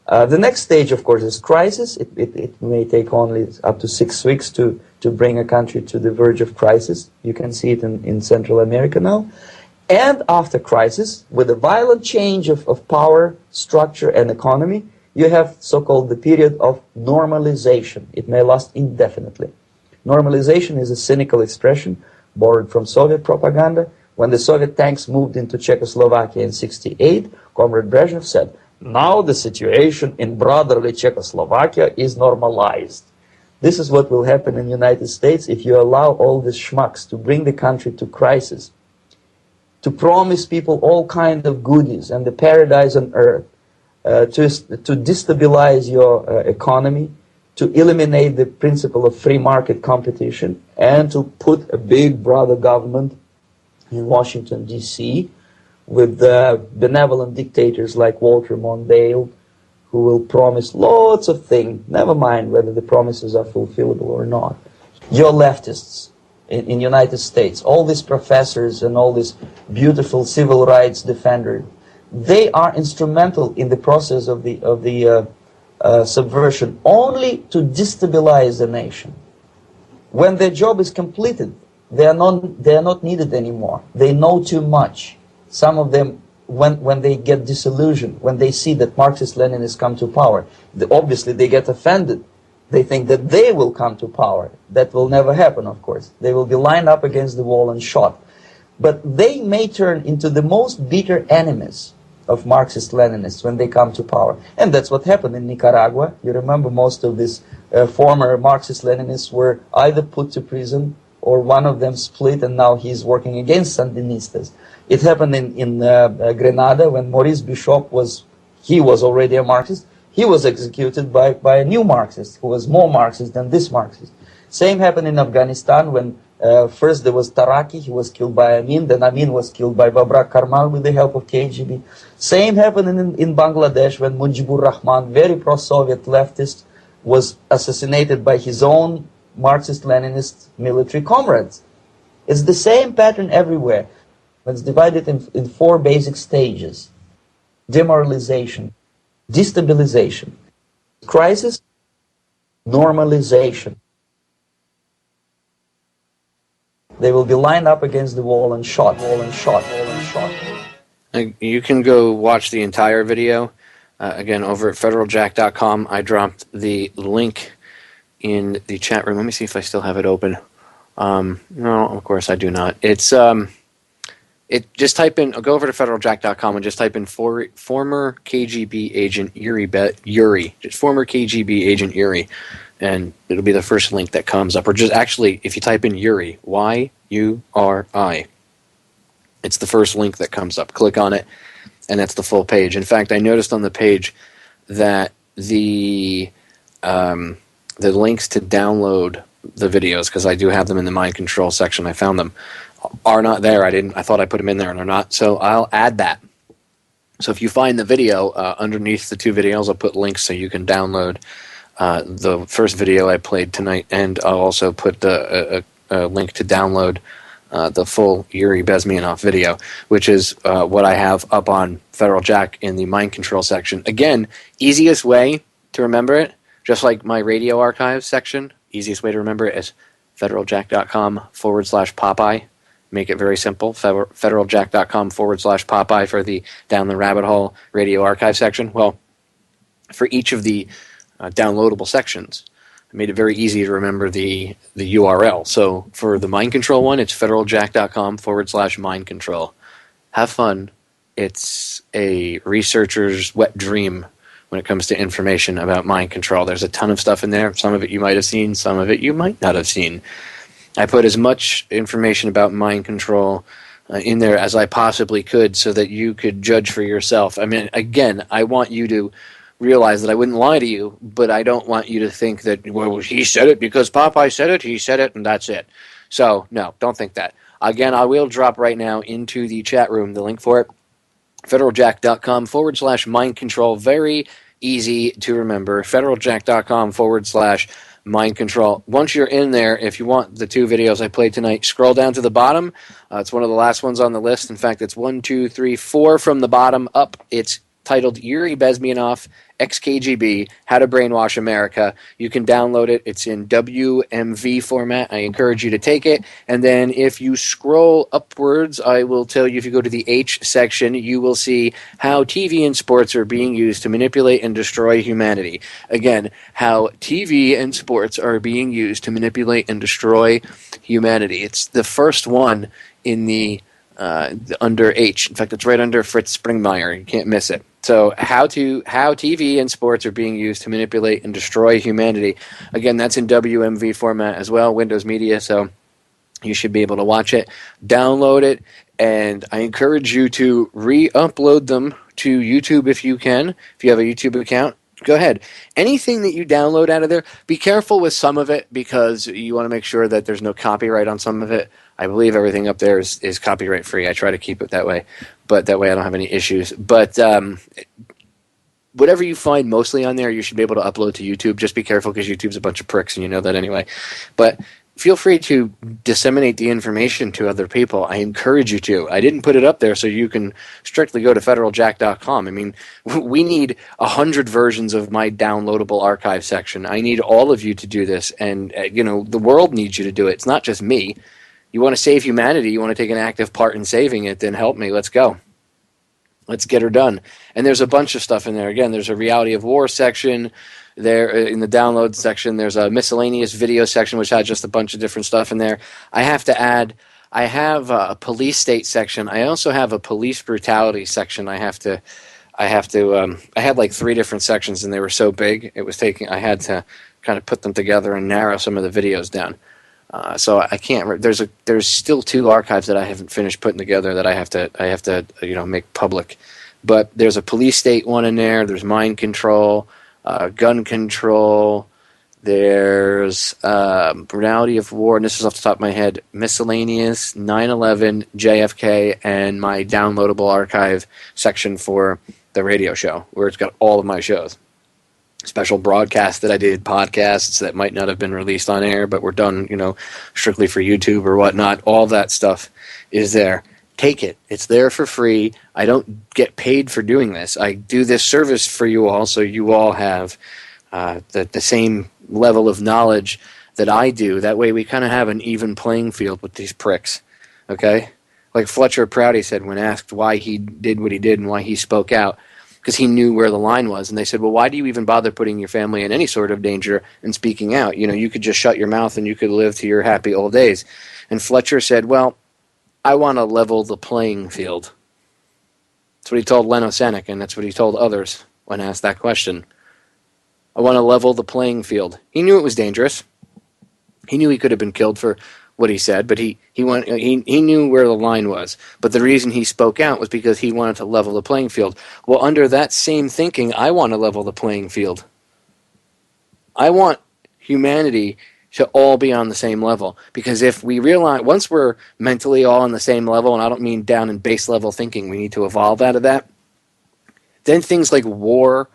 The next stage, of course, is crisis. It may take only up to 6 weeks to bring a country to the verge of crisis. You can see it in Central America now. And after crisis, with a violent change of power, structure, and economy, you have so-called the period of normalization. It may last indefinitely. Normalization is a cynical expression borrowed from Soviet propaganda. When the Soviet tanks moved into Czechoslovakia in '68, Comrade Brezhnev said, now the situation in brotherly Czechoslovakia is normalized. This is what will happen in the United States if you allow all these schmucks to bring the country to crisis, to promise people all kinds of goodies and the paradise on earth, to destabilize your economy, to eliminate the principle of free market competition, and to put a big brother government in Washington, D.C., with benevolent dictators like Walter Mondale, who will promise lots of things, never mind whether the promises are fulfillable or not. Your leftists in the United States, all these professors and all these beautiful civil rights defenders, they are instrumental in the process of the subversion only to destabilize the nation. When their job is completed, they are not needed anymore. They know too much. Some of them, when they get disillusioned, when they see that Marxist-Leninists come to power, obviously they get offended. They think that they will come to power. That will never happen, of course. They will be lined up against the wall and shot. But they may turn into the most bitter enemies of Marxist-Leninists when they come to power. And that's what happened in Nicaragua. You remember most of these former Marxist-Leninists were either put to prison or one of them split, and now he's working against Sandinistas. It happened in Grenada when Maurice Bishop was already a Marxist. He was executed by a new Marxist who was more Marxist than this Marxist. Same happened in Afghanistan when first there was Taraki, he was killed by Amin, then Amin was killed by Babrak Karmal with the help of KGB. Same happened in Bangladesh when Mujibur Rahman, very pro-Soviet leftist, was assassinated by his own Marxist-Leninist military comrades. It's the same pattern everywhere. It's divided in 4 basic stages: demoralization, destabilization, crisis, normalization. They will be lined up against the wall and shot. You can go watch the entire video, again, over at federaljack.com. I dropped the link in the chat room. Let me see if I still have it open. No, of course I do not. It's just type in, go over to federaljack.com and just type in former KGB agent Yuri. Just former KGB agent Yuri. And it'll be the first link that comes up. Or just actually, if you type in Yuri, Y-U-R-I, it's the first link that comes up. Click on it, and that's the full page. In fact, I noticed on the page that the links to download the videos, because I do have them in the mind control section, I found them, are not there. I thought I put them in there, and they're not. So I'll add that. So if you find the video, underneath the 2 videos, I'll put links so you can download the first video I played tonight, and I'll also put a link to download the full Yuri Bezmenov video, which is what I have up on Federal Jack in the mind control section. Again, easiest way to remember it, just like my radio archives section, easiest way to remember it is federaljack.com/Popeye. Make it very simple, federaljack.com/Popeye for the Down the Rabbit Hole radio archive section. Well, for each of the downloadable sections, I made it very easy to remember the URL. So for the mind control one, it's federaljack.com/mind control. Have fun. It's a researcher's wet dream when it comes to information about mind control. There's a ton of stuff in there. Some of it you might have seen, some of it you might not have seen. I put as much information about mind control in there as I possibly could so that you could judge for yourself. I mean, again, I want you to realize that I wouldn't lie to you, but I don't want you to think that, well, he said it because Popeye said it, he said it, and that's it. So, no, don't think that. Again, I will drop right now into the chat room the link for it, federaljack.com/mind control. Very easy to remember, federaljack.com/mind control. Once you're in there, if you want the 2 videos I played tonight, scroll down to the bottom. It's one of the last ones on the list. In fact, it's 1, 2, 3, 4 from the bottom up. It's titled Yuri Bezmenov, ex-KGB, How to Brainwash America. You can download it. It's in WMV format. I encourage you to take it. And then if you scroll upwards, I will tell you, if you go to the H section, you will see how TV and sports are being used to manipulate and destroy humanity. Again, how TV and sports are being used to manipulate and destroy humanity. It's the first one in the under H. In fact, it's right under Fritz Springmeier. You can't miss it. So how TV and sports are being used to manipulate and destroy humanity. Again, that's in WMV format as well, Windows Media, so you should be able to watch it, download it, and I encourage you to re-upload them to YouTube if you can. If you have a YouTube account, go ahead. Anything that you download out of there, be careful with some of it because you want to make sure that there's no copyright on some of it. I believe everything up there is copyright free. I try to keep it that way, but that way I don't have any issues. But whatever you find mostly on there, you should be able to upload to YouTube. Just be careful because YouTube's a bunch of pricks, and you know that anyway. But feel free to disseminate the information to other people. I encourage you to. I didn't put it up there so you can strictly go to federaljack.com. I mean, we need 100 versions of my downloadable archive section. I need all of you to do this, and the world needs you to do it. It's not just me. You want to save humanity, you want to take an active part in saving it, then help me. Let's go. Let's get her done. And there's a bunch of stuff in there. Again, there's a reality of war section. There in the download section, there's a miscellaneous video section, which has just a bunch of different stuff in there. I have to add, I have a police state section. I also have a police brutality section. I had like 3 different sections, and they were so big, I had to kind of put them together and narrow some of the videos down. So I can't. There's still 2 archives that I haven't finished putting together that I have to make public. But there's a police state one in there. There's mind control, gun control. There's brutality of war, and this is off the top of my head. Miscellaneous, 9/11, JFK, and my downloadable archive section for the radio show, where it's got all of my shows. Special broadcasts that I did, podcasts that might not have been released on air, but were done, strictly for YouTube or whatnot. All that stuff is there. Take it. It's there for free. I don't get paid for doing this. I do this service for you all, so you all have the same level of knowledge that I do. That way we kind of have an even playing field with these pricks. Okay? Like Fletcher Prouty said when asked why he did what he did and why he spoke out, because he knew where the line was. And they said, well, why do you even bother putting your family in any sort of danger and speaking out? You could just shut your mouth and you could live to your happy old days. And Fletcher said, well, I want to level the playing field. That's what he told Leno Sanek, and that's what he told others when asked that question. I want to level the playing field. He knew it was dangerous. He knew he could have been killed for what he said, but he knew where the line was. But the reason he spoke out was because he wanted to level the playing field. Well, under that same thinking, I want to level the playing field. I want humanity to all be on the same level. Because if we realize, once we're mentally all on the same level, and I don't mean down in base level thinking, we need to evolve out of that, then things like war,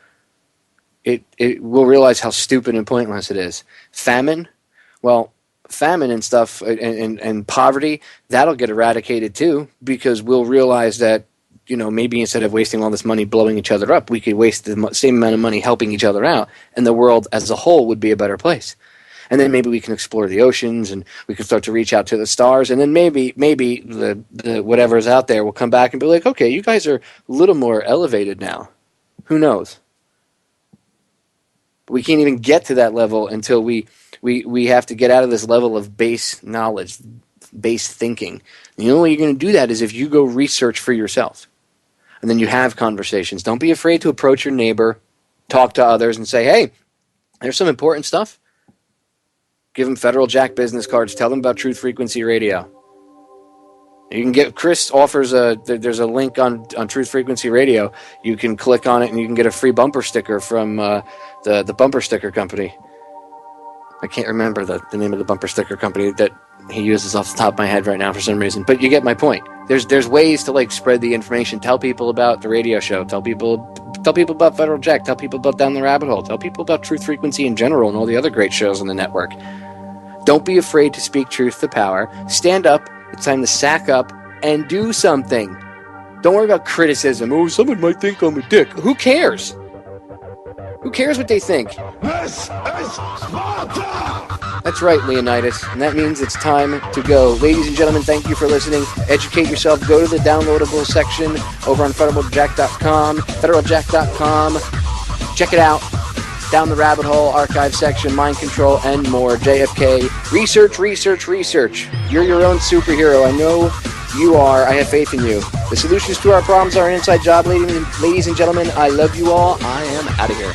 we'll realize how stupid and pointless it is. Famine, well, famine and stuff and poverty, that'll get eradicated too, because we'll realize that, maybe instead of wasting all this money blowing each other up, we could waste the same amount of money helping each other out, and the world as a whole would be a better place. And then maybe we can explore the oceans, and we can start to reach out to the stars, and then maybe the whatever's out there will come back and be like, okay, you guys are a little more elevated now. Who knows? But we can't even get to that level until we have to get out of this level of base knowledge, base thinking. And the only way you're going to do that is if you go research for yourself. And then you have conversations. Don't be afraid to approach your neighbor, talk to others, and say, hey, there's some important stuff. Give them Federal Jack business cards. Tell them about Truth Frequency Radio. You can get, Chris offers there's a link on Truth Frequency Radio. You can click on it and you can get a free bumper sticker from the bumper sticker company. I can't remember the name of the bumper sticker company that he uses off the top of my head right now for some reason. But you get my point. There's ways to spread the information. Tell people about the radio show. Tell people about Federal Jack. Tell people about Down the Rabbit Hole. Tell people about Truth Frequency in general and all the other great shows on the network. Don't be afraid to speak truth to power. Stand up. It's time to sack up and do something. Don't worry about criticism. Oh, someone might think I'm a dick. Who cares? Who cares what they think? This is Sparta! That's right, Leonidas, and that means it's time to go. Ladies and gentlemen, thank you for listening. Educate yourself. Go to the downloadable section over on federaljack.com, federaljack.com. Check it out. Down the rabbit hole, archive section, mind control, and more. JFK. Research, research, research. You're your own superhero. I know you are. I have faith in you. The solutions to our problems are an inside job, ladies and gentlemen. I love you all. I am out of here.